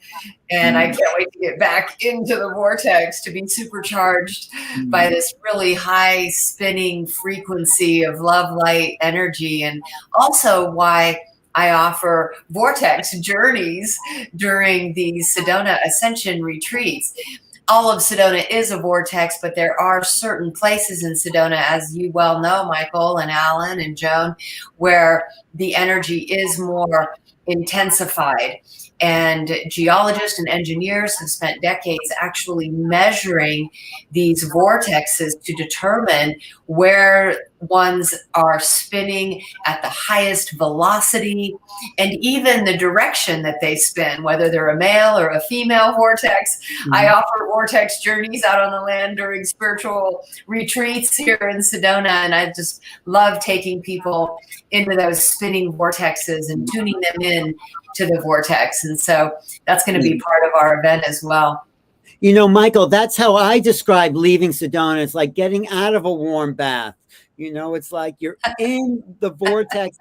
Speaker 3: And I can't wait to get back into the vortex to be supercharged by this really high spinning frequency of love, light, energy. And also why I offer vortex journeys during the Sedona Ascension retreats. All of Sedona is a vortex, but there are certain places in Sedona, as you well know, Michael and Alan and Joan, where the energy is more intensified. And geologists and engineers have spent decades actually measuring these vortexes to determine where ones are spinning at the highest velocity and even the direction that they spin, whether they're a male or a female vortex. I offer vortex journeys out on the land during spiritual retreats here in Sedona, and I just love taking people into those spinning vortexes and tuning them in to the vortex. And so that's going to be part of our event as well.
Speaker 2: Michael, that's how I describe leaving Sedona. It's like getting out of a warm bath. It's like you're in the vortex.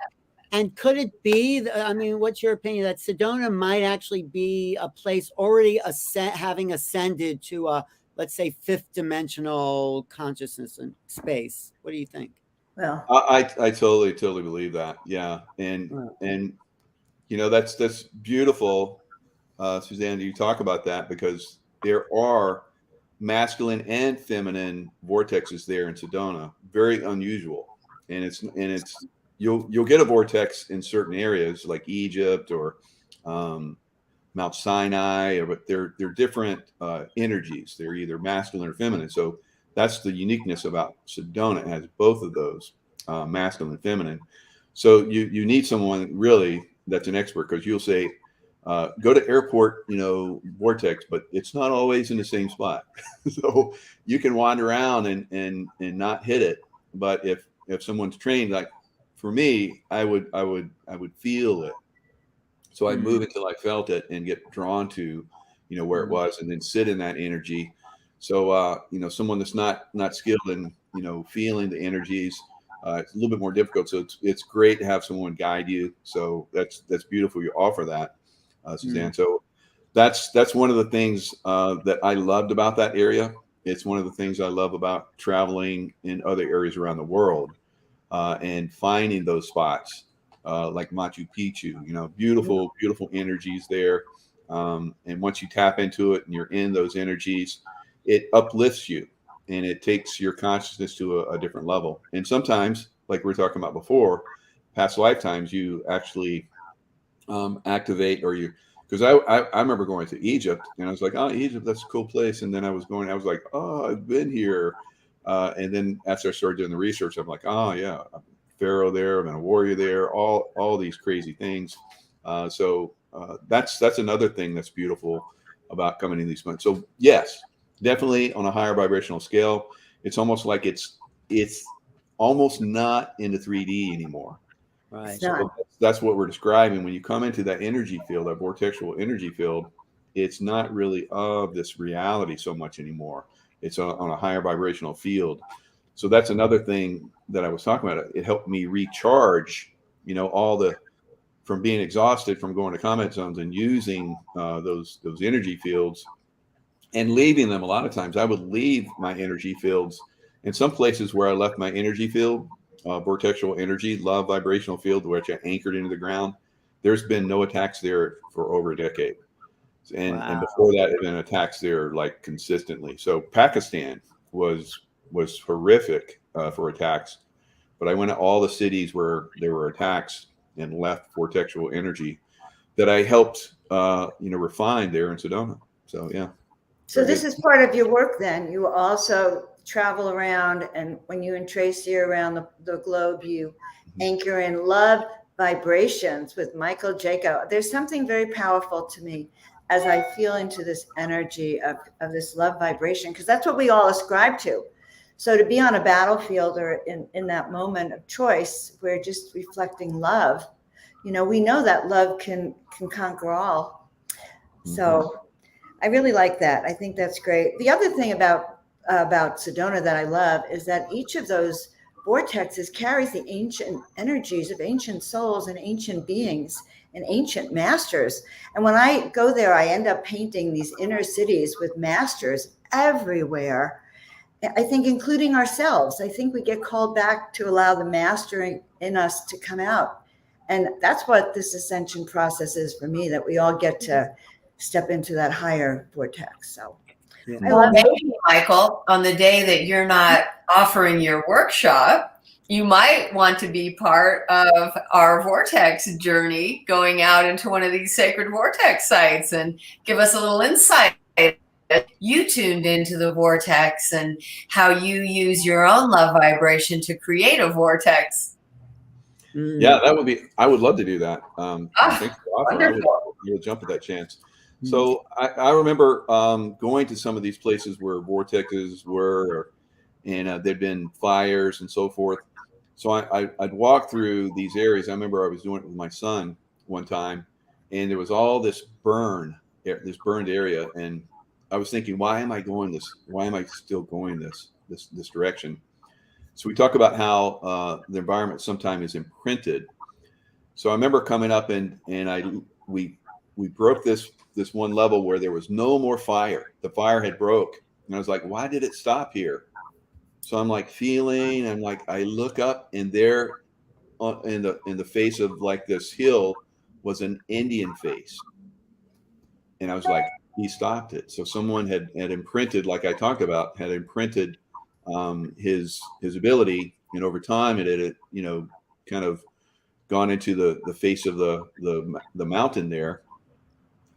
Speaker 2: And could it be, what's your opinion, that Sedona might actually be a place already having ascended to a, let's say, fifth dimensional consciousness and space? What do you think?
Speaker 1: Well,
Speaker 4: I totally believe that. Yeah. And that's beautiful, Suzanne, you talk about that, because there are masculine and feminine vortexes there in Sedona. Very unusual. And it's you'll get a vortex in certain areas like Egypt or Mount Sinai, but they're different energies. They're either masculine or feminine. So that's the uniqueness about Sedona. It has both of those, masculine and feminine. So you need someone really that's an expert, because you'll say, go to airport, vortex, but it's not always in the same spot. So you can wander around and not hit it. But if someone's trained, like for me, I would feel it. So I move until I felt it and get drawn to, where it was, and then sit in that energy. So, someone that's not skilled in, feeling the energies, it's a little bit more difficult. So it's great to have someone guide you. So that's beautiful. You offer that, Suzanne. So that's one of the things that I loved about that area. It's one of the things I love about traveling in other areas around the world, and finding those spots, like Machu Picchu, beautiful energies there. And once you tap into it and you're in those energies, it uplifts you and it takes your consciousness to a different level. And sometimes, like we were talking about before, past lifetimes, you actually activate, or because I remember going to Egypt and I was like, oh, Egypt, that's a cool place. And then I was like, oh, I've been here. And then after I started doing the research, I'm like, oh yeah, I'm a pharaoh there, I've been a warrior there, all these crazy things. So that's another thing that's beautiful about coming in these months. So yes, definitely on a higher vibrational scale. It's almost like it's almost not in the 3D anymore.
Speaker 2: Right.
Speaker 4: So that's what we're describing. When you come into that energy field, that vortexual energy field, it's not really of this reality so much anymore. It's on a higher vibrational field. So that's another thing that I was talking about. It helped me recharge, from being exhausted from going to combat zones and using those energy fields and leaving them. A lot of times I would leave my energy fields in some places where I left my energy field, vortexual energy, love vibrational field, which I anchored into the ground. There's been no attacks there for over a decade. And before that, had been attacks there like consistently. So Pakistan was horrific for attacks. But I went to all the cities where there were attacks and left vortexual energy that I helped, refine there in Sedona. So, yeah.
Speaker 1: So this is part of your work then. You also travel around, and when you and Tracy are around the globe, you anchor in love vibrations with Michael Jaco. There's something very powerful to me as I feel into this energy of this love vibration, because that's what we all ascribe to. So to be on a battlefield or in that moment of choice, we're just reflecting love. We know that love can conquer all. So I really like that. I think that's great. The other thing about Sedona that I love is that each of those vortexes carries the ancient energies of ancient souls and ancient beings and ancient masters. And when I go there, I end up painting these inner cities with masters everywhere. I think including ourselves. I think we get called back to allow the mastering in us to come out. And that's what this ascension process is for me, that we all get to step into that higher vortex. So I love it.
Speaker 3: Maybe, Michael, on the day that you're not offering your workshop, you might want to be part of our vortex journey, going out into one of these sacred vortex sites and give us a little insight. You tuned into the vortex and how you use your own love vibration to create a vortex.
Speaker 4: Yeah, I would love to do that. Thanks for offering. I would jump at that chance. So I remember going to some of these places where vortexes were, and there'd been fires and so forth. So I'd walk through these areas. I remember I was doing it with my son one time, and there was all this burned area, and I was thinking, why am I going this? Why am I still going this direction? So we talk about how the environment sometimes is imprinted. So I remember coming up and we broke this one level where there was no more fire. The fire had broke, and I was like, why did it stop here? So I'm like I look up, and there in the face of like this hill was an Indian face, and I was like, he stopped it. So someone had imprinted, like I talked about, had imprinted his ability, and over time it had kind of gone into the face of the mountain there,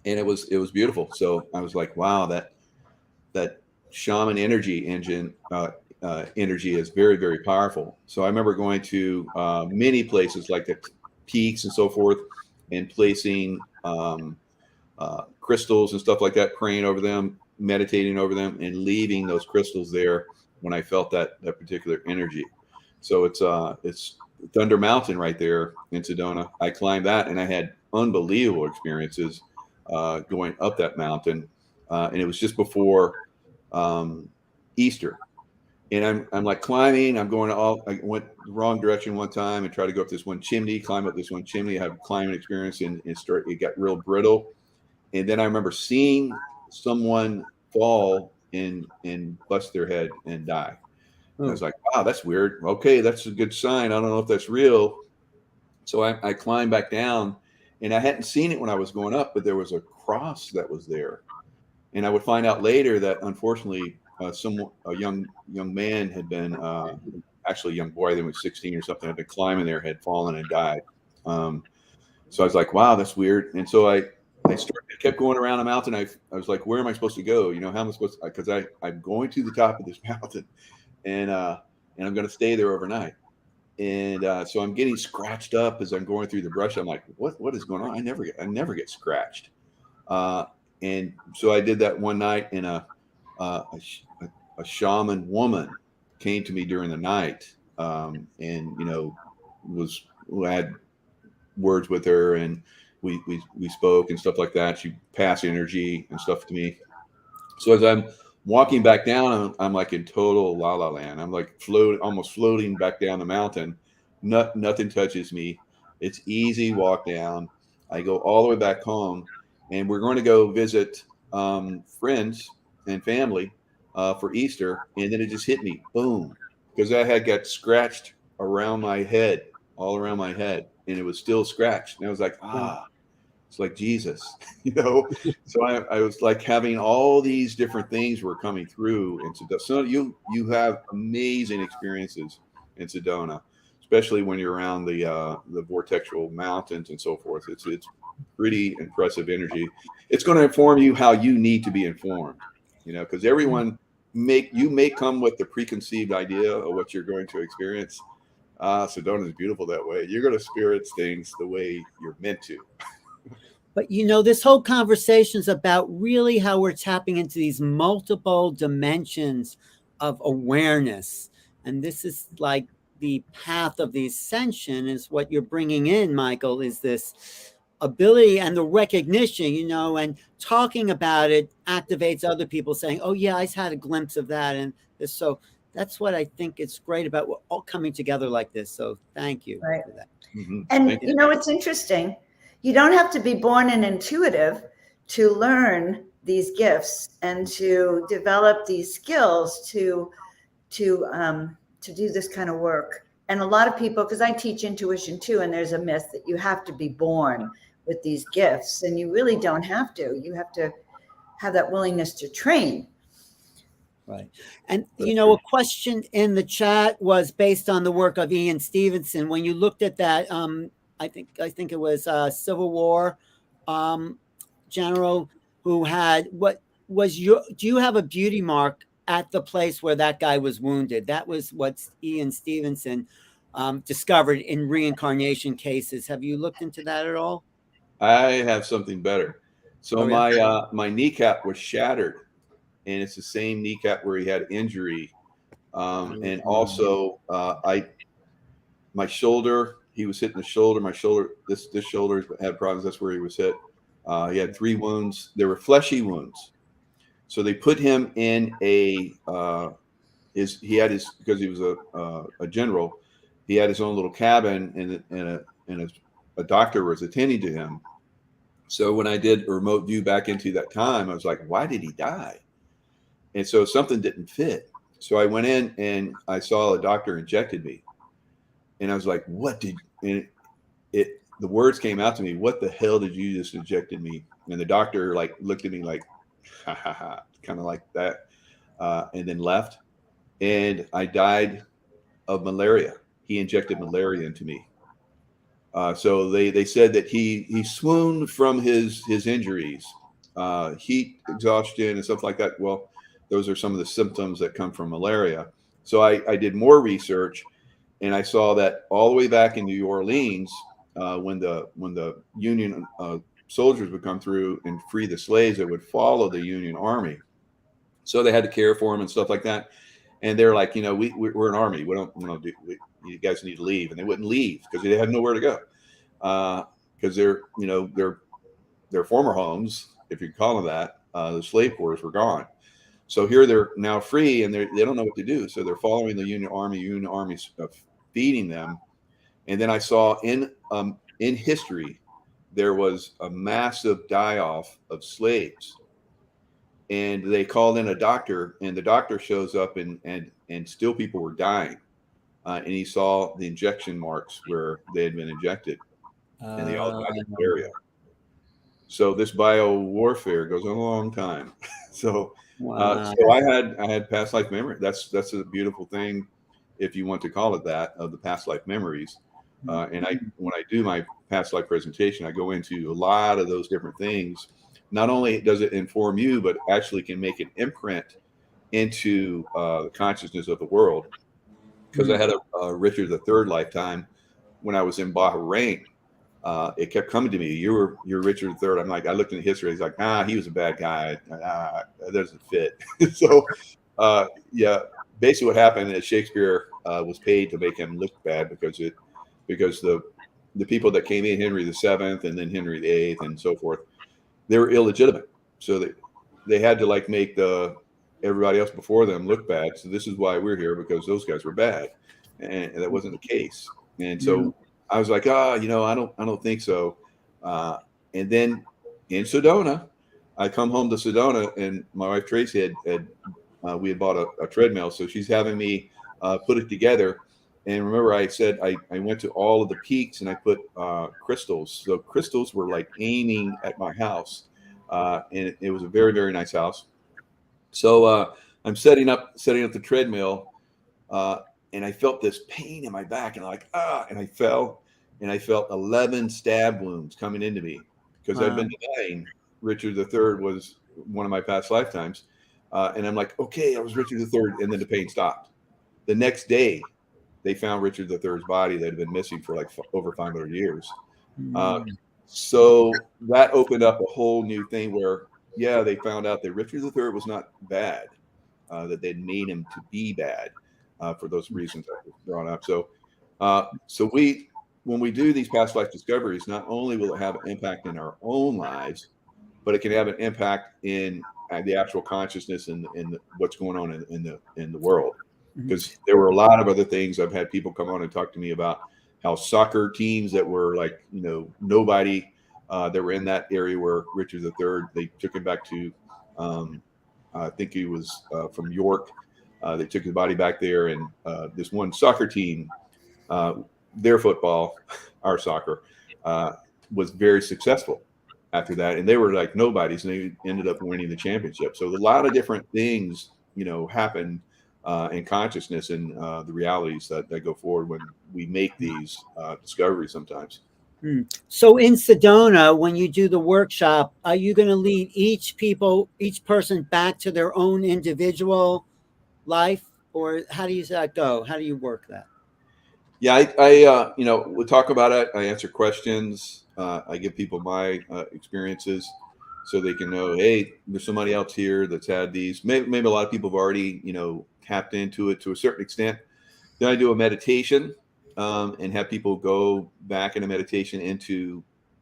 Speaker 4: and it was beautiful. So I was like, wow, that shaman energy energy is very, very powerful. So I remember going to many places like the peaks and so forth, and placing crystals and stuff like that, praying over them, meditating over them, and leaving those crystals there when I felt that particular energy. So it's Thunder Mountain right there in Sedona. I climbed that, and I had unbelievable experiences going up that mountain, and it was just before Easter. And I'm like climbing. I went the wrong direction one time and tried to go up this one chimney, climb up this one chimney. I have a climbing experience, and it got real brittle. And then I remember seeing someone fall and bust their head and die. And I was like, wow, that's weird. Okay, that's a good sign. I don't know if that's real. So I climbed back down, and I hadn't seen it when I was going up, but there was a cross that was there. And I would find out later that unfortunately, a young man had been, actually a young boy, I think he was 16 or something, had been climbing there, had fallen and died. So I was like, wow, that's weird. And so I kept going around the mountain. I was like, where am I supposed to go? How am I supposed to, because I'm going to the top of this mountain, and I'm going to stay there overnight. And so I'm getting scratched up as I'm going through the brush. I'm like, what is going on? I never get scratched. And so I did that one night, and a shaman woman came to me during the night, and had words with her, and we spoke and stuff like that. She passed energy and stuff to me. So as I'm walking back down, I'm like in total la la land. I'm like almost floating back down the mountain. Nothing touches me. It's easy walk down. I go all the way back home, and we're going to go visit friends and family for Easter. And then it just hit me, boom, because I had got scratched around my head, all around my head, and it was still scratched. And I was like, It's like Jesus, you know. So I was like having all these different things were coming through, and so you have amazing experiences in Sedona, especially when you're around the vortexual mountains and so forth. It's pretty impressive energy. It's going to inform you how you need to be informed, you know, because everyone may come with the preconceived idea of what you're going to experience. Sedona is beautiful that way. You're going to experience things the way you're meant to.
Speaker 2: But, you know, this whole conversation is about really how we're tapping into these multiple dimensions of awareness. And this is like the path of the ascension is what you're bringing in, Michael, is this ability and the recognition, you know, and talking about it activates other people saying, oh, yeah, I had a glimpse of that. And this, so that's what I think is great about all coming together like this. So thank you
Speaker 1: Right.
Speaker 2: for that.
Speaker 4: Mm-hmm.
Speaker 1: And, you know, it's interesting. You don't have to be born and intuitive to learn these gifts and to develop these skills to do this kind of work. And a lot of people, because I teach intuition too, and there's a myth that you have to be born with these gifts, and you really don't have to. You have to have that willingness to train.
Speaker 2: Right. And, you know, a question in the chat was based on the work of Ian Stevenson. When you looked at that, I think it was Civil War general who had do you have a beauty mark at the place where that guy was wounded? That was what Ian Stevenson discovered in reincarnation cases. Have you looked into that at all?
Speaker 4: I have something better. So my kneecap was shattered, and it's the same kneecap where he had injury, and also my shoulder. He was hitting the shoulder. My shoulder, this shoulder had problems. That's where he was hit. He had 3 wounds. They were fleshy wounds. So they put him in because he was a general. He had his own little cabin, and a doctor was attending to him. So when I did a remote view back into that time, I was like, why did he die? And so something didn't fit. So I went in and I saw a doctor injected me. And I was like, the words came out to me, what the hell did you just injected me? And the doctor like looked at me like, ha ha ha, kind of like that. And then left. And I died of malaria. He injected malaria into me. So they said that he swooned from his injuries, heat exhaustion and stuff like that. Well, those are some of the symptoms that come from malaria. So I did more research, and I saw that all the way back in New Orleans, when the Union soldiers would come through and free the slaves that would follow the Union Army. So they had to care for them and stuff like that. And they're like, you know, we're an army. We don't do. You guys need to leave, and they wouldn't leave because they had nowhere to go. Because their former homes, if you call them that, the slave quarters were gone. So here they're now free, and they don't know what to do. So they're following the Union Army's feeding them. And then I saw in history there was a massive die-off of slaves, and they called in a doctor, and the doctor shows up, and still people were dying, and he saw the injection marks where they had been injected, and they all died in the area. So this bio warfare goes a long time. So so I had past life memory. That's a beautiful thing, if you want to call it that, of the past life memories. And when I do my past life presentation, I go into a lot of those different things. Not only does it inform you, but actually can make an imprint into the consciousness of the world. Because I had a Richard III lifetime when I was in Bahrain. It kept coming to me. You're Richard III. I'm like, I looked into history. He's like, he was a bad guy. That doesn't fit. So, yeah, basically what happened is Shakespeare was paid to make him look bad because the people that came in, Henry VII and then Henry VIII and so forth, they were illegitimate. So they had to like make everybody else before them look bad. So this is why we're here, because those guys were bad, and that wasn't the case. And so I was like, I don't think so. And then in Sedona, I come home to Sedona, and my wife Tracy we had bought a treadmill, so she's having me put it together. And remember, I said I went to all of the peaks and I put crystals. So crystals were like aiming at my house, and it was a very, very nice house. So I'm setting up the treadmill, and I felt this pain in my back, and and I fell, and I felt 11 stab wounds coming into me because I've been denying Richard III was one of my past lifetimes, and I'm like, okay, I was Richard III, and then the pain stopped. The next day, they found Richard III's body that had been missing for like over 500 years. So that opened up a whole new thing where, yeah, they found out that Richard III was not bad, that they'd made him to be bad for those reasons that were brought up. So, when we do these past life discoveries, not only will it have an impact in our own lives, but it can have an impact in the actual consciousness and what's going on in the world. Because there were a lot of other things. I've had people come on and talk to me about how soccer teams that were like, nobody that were in that area where Richard III, they took him back to, I think he was from York. They took his body back there, and this one soccer team, their football, our soccer, was very successful after that. And they were like nobodies, and they ended up winning the championship. So a lot of different things, happened in consciousness and the realities that go forward when we make these discoveries sometimes.
Speaker 2: So in Sedona, when you do the workshop, are you going to lead each person back to their own individual life, or how does that go? How do you work that?
Speaker 4: Yeah, I we talk about it. I answer questions. I give people my experiences so they can know, hey, there's somebody else here that's had these. Maybe a lot of people have already, tapped into it to a certain extent. Then I do a meditation and have people go back in a meditation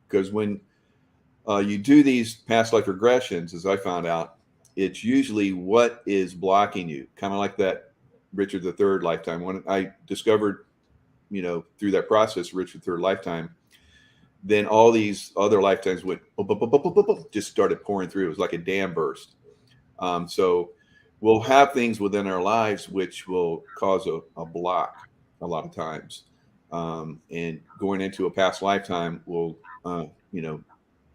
Speaker 4: because when you do these past life regressions, as I found out, it's usually what is blocking you, kind of like that Richard III lifetime. When I discovered, through that process, Richard III lifetime, then all these other lifetimes went just started pouring through. It was like a dam burst. So we'll have things within our lives which will cause a block a lot of times. And going into a past lifetime will,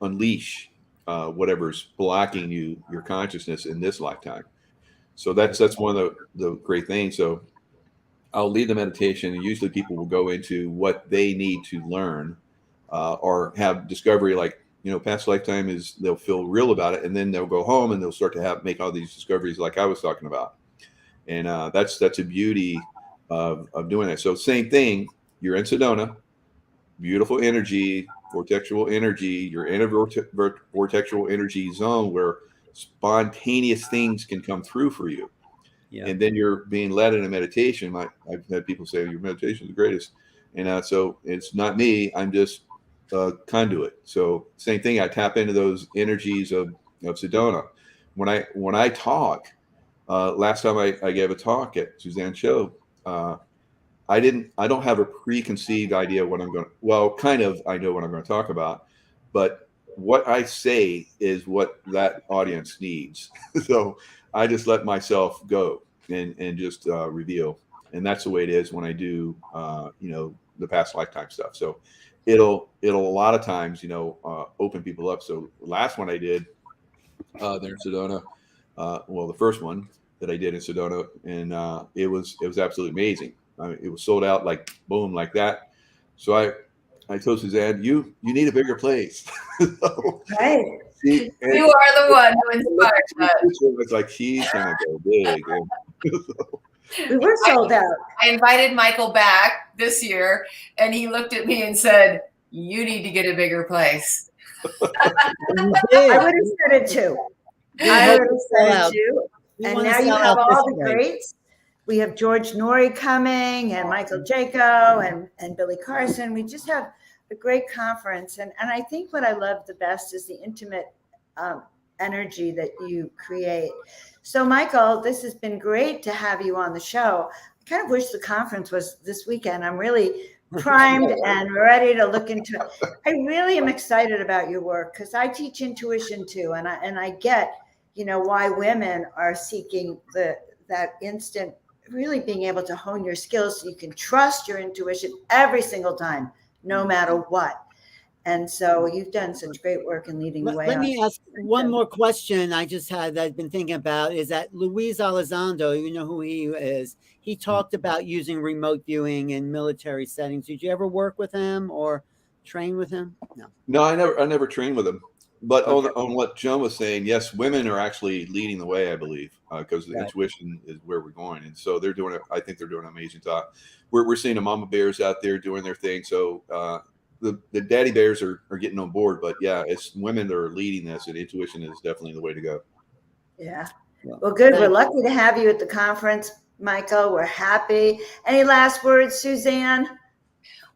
Speaker 4: unleash whatever's blocking your consciousness in this lifetime. So that's one of the great things. So I'll lead the meditation, and usually people will go into what they need to learn or have discovery, like, past lifetime is, they'll feel real about it, and then they'll go home and they'll start to make all these discoveries like I was talking about. And that's a beauty of doing that. So same thing, you're in Sedona, beautiful energy, vortexual energy, you're in a vortexual energy zone where spontaneous things can come through for you. Yeah. And then you're being led in a meditation. I've had people say, your meditation is the greatest. And so it's not me, I'm just conduit. So same thing, I tap into those energies of Sedona. When I talk, last time I gave a talk at Suzanne's show, I don't have a preconceived idea what I'm going to, well, kind of, I know what I'm going to talk about, but what I say is what that audience needs. So I just let myself go and just reveal. And that's the way it is when I do, the past lifetime stuff. So it'll a lot of times, open people up. So the last one I did there in Sedona, the first one that I did in Sedona, and it was absolutely amazing. It was sold out, like boom, like that. So I told Suzanne, you need a bigger place. So,
Speaker 1: right.
Speaker 3: You are the one who inspired that.
Speaker 4: It's like, she's gonna go big.
Speaker 1: We were sold out.
Speaker 3: I invited Michael back this year, and he looked at me and said, you need to get a bigger place.
Speaker 1: I would have said it too. I would have said it too. And now you have all the greats. We have George Norrie coming, and Michael Jaco, and Billy Carson. We just have a great conference. And I think what I love the best is the intimate energy that you create. So, Michael, this has been great to have you on the show. I kind of wish the conference was this weekend. I'm really primed and ready to look into it. I really am excited about your work because I teach intuition too, and I get, why women are seeking that instant really being able to hone your skills so you can trust your intuition every single time, no matter what. And so you've done such great work in leading the way.
Speaker 2: Let me ask one more question I just had that I've been thinking about is that Luis Elizondo, you know who he is, he talked about using remote viewing in military settings. Did you ever work with him or train with him? No.
Speaker 4: No, I never trained with him. But
Speaker 2: Okay.
Speaker 4: on what Joan was saying, yes, women are actually leading the way, I believe, because the
Speaker 2: Right.
Speaker 4: intuition is where we're going, and so they're doing it. I think they're doing an amazing job. We're seeing the mama bears out there doing their thing. So the daddy bears are getting on board, but yeah, it's women that are leading this, and intuition is definitely the way to go.
Speaker 1: Yeah.
Speaker 2: Well,
Speaker 1: Well, good. We're
Speaker 2: thank
Speaker 1: lucky to have you at the conference, Michael. We're happy. Any last words, Suzanne?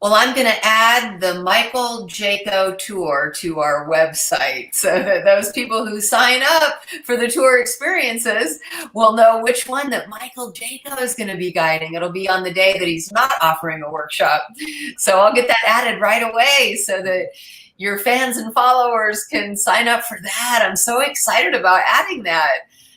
Speaker 3: Well, I'm going to add the Michael Jaco tour to our website so that those people who sign up for the tour experiences will know which one that Michael Jaco is going to be guiding. It'll be on the day that he's not offering a workshop. So I'll get that added right away so that your fans and followers can sign up for that. I'm so excited about adding that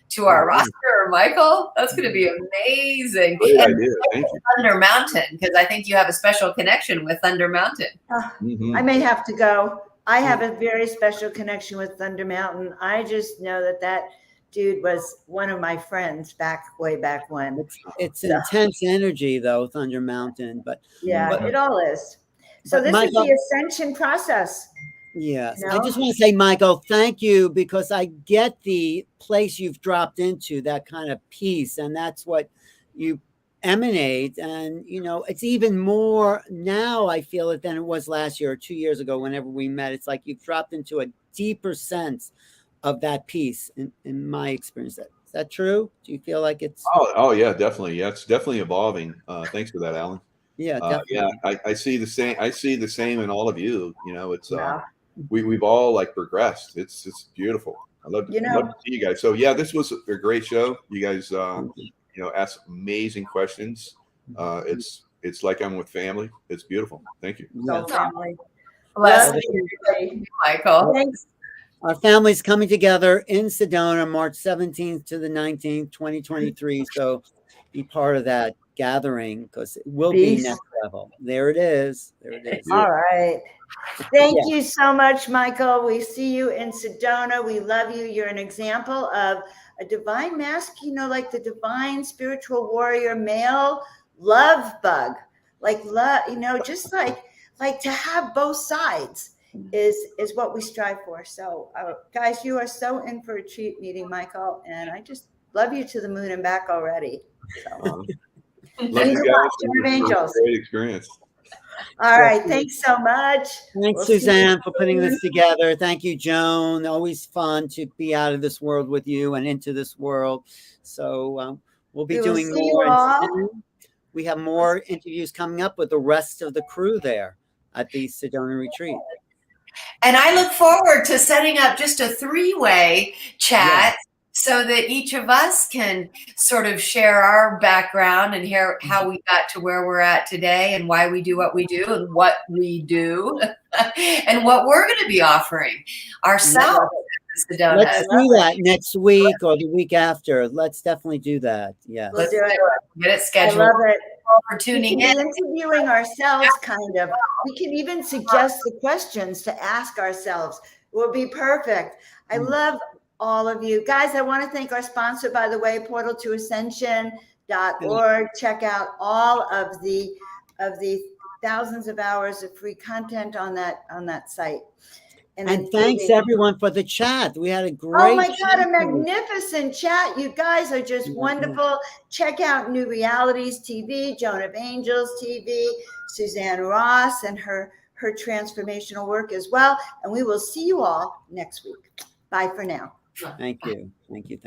Speaker 3: to our roster, Michael. That's going to be amazing.
Speaker 4: Great
Speaker 3: And
Speaker 4: idea. Thank you.
Speaker 3: Thunder Mountain, because I think you have a special connection with Thunder Mountain.
Speaker 4: Mhm.
Speaker 1: I may have to go. I have a very special connection with Thunder Mountain. I just know that dude was one of my friends way back when.
Speaker 2: It's intense energy though, Thunder Mountain, but
Speaker 1: Yeah, it all is. So
Speaker 2: but
Speaker 1: this
Speaker 2: Michael-
Speaker 1: is the ascension process.
Speaker 2: yes,
Speaker 1: You
Speaker 2: I
Speaker 1: know?
Speaker 2: just want to say, Michael, thank you, because I get the place you've dropped into, that kind of peace, and that's what you emanate. And you know, it's even more now, I feel it, than it was last year or 2 years ago whenever we met. It's like you've dropped into a deeper sense of that peace in my experience. Is that true? Do you feel like it's
Speaker 4: Oh yeah, definitely. Yeah, it's definitely evolving. Thanks for that, Alan.
Speaker 2: yeah, definitely.
Speaker 4: Yeah, I see the same. I see the same in all of you. You know, it's
Speaker 1: Yeah.
Speaker 4: we've all like progressed. It's beautiful. I love to, love to see you guys. So yeah, this was a great show. You guys, asked amazing questions. It's like I'm with family. It's beautiful. Thank you.
Speaker 1: So family.
Speaker 3: Bless
Speaker 1: Love
Speaker 3: you,
Speaker 1: you,
Speaker 3: Michael.
Speaker 1: Thanks.
Speaker 2: Our family's coming together in Sedona, March 17th to the 19th, 2023. So be part of that gathering because it will be
Speaker 1: Peace.
Speaker 2: next level. There it is. There it is.
Speaker 1: All right. Thank you so much, Michael. We see you in Sedona. We love you. You're an example of a divine mask, like the divine spiritual warrior male love bug. Like love, just like to have both sides is what we strive for. So guys, you are so in for a treat meeting Michael, and I just love you to the moon and back already. So.
Speaker 4: Love you guys.
Speaker 1: Angels.
Speaker 4: Great experience.
Speaker 1: All right. Thanks so much.
Speaker 2: Thanks,
Speaker 1: We'll see you
Speaker 2: Suzanne, for putting
Speaker 1: soon.
Speaker 2: this together. Thank you, Joan. Always fun to be out of this world with you and into this world. So we'll be
Speaker 1: We will
Speaker 2: doing
Speaker 1: see you
Speaker 2: more.
Speaker 1: all.
Speaker 2: We have more interviews coming up with the rest of the crew there at the Sedona retreat.
Speaker 3: And I look forward to setting up just a three-way chat so that each of us can sort of share our background and hear how we got to where we're at today and why we do what we do and what we do and what we're going to be offering ourselves. Sedona.
Speaker 2: Let's do that next week or the week after. Let's definitely do that. Yeah.
Speaker 1: We'll do it.
Speaker 3: Get it scheduled.
Speaker 1: I love it.
Speaker 3: For tuning
Speaker 1: we can
Speaker 3: in.
Speaker 1: be interviewing ourselves, kind of. We can even suggest the questions to ask ourselves. It will be perfect. I love all of you guys. I want to thank our sponsor, by the way, Portal To Ascension.org. Check out all of the thousands of hours of free content on that site.
Speaker 2: And thanks everyone for the chat. We had a great
Speaker 1: Oh my God, a
Speaker 2: chat.
Speaker 1: magnificent chat. You guys are just wonderful. Check out New Realities TV, Joan of Angels TV, Suzanne Ross and her transformational work as well. And we will see you all next week. Bye for now.
Speaker 2: Thank you. Thank you.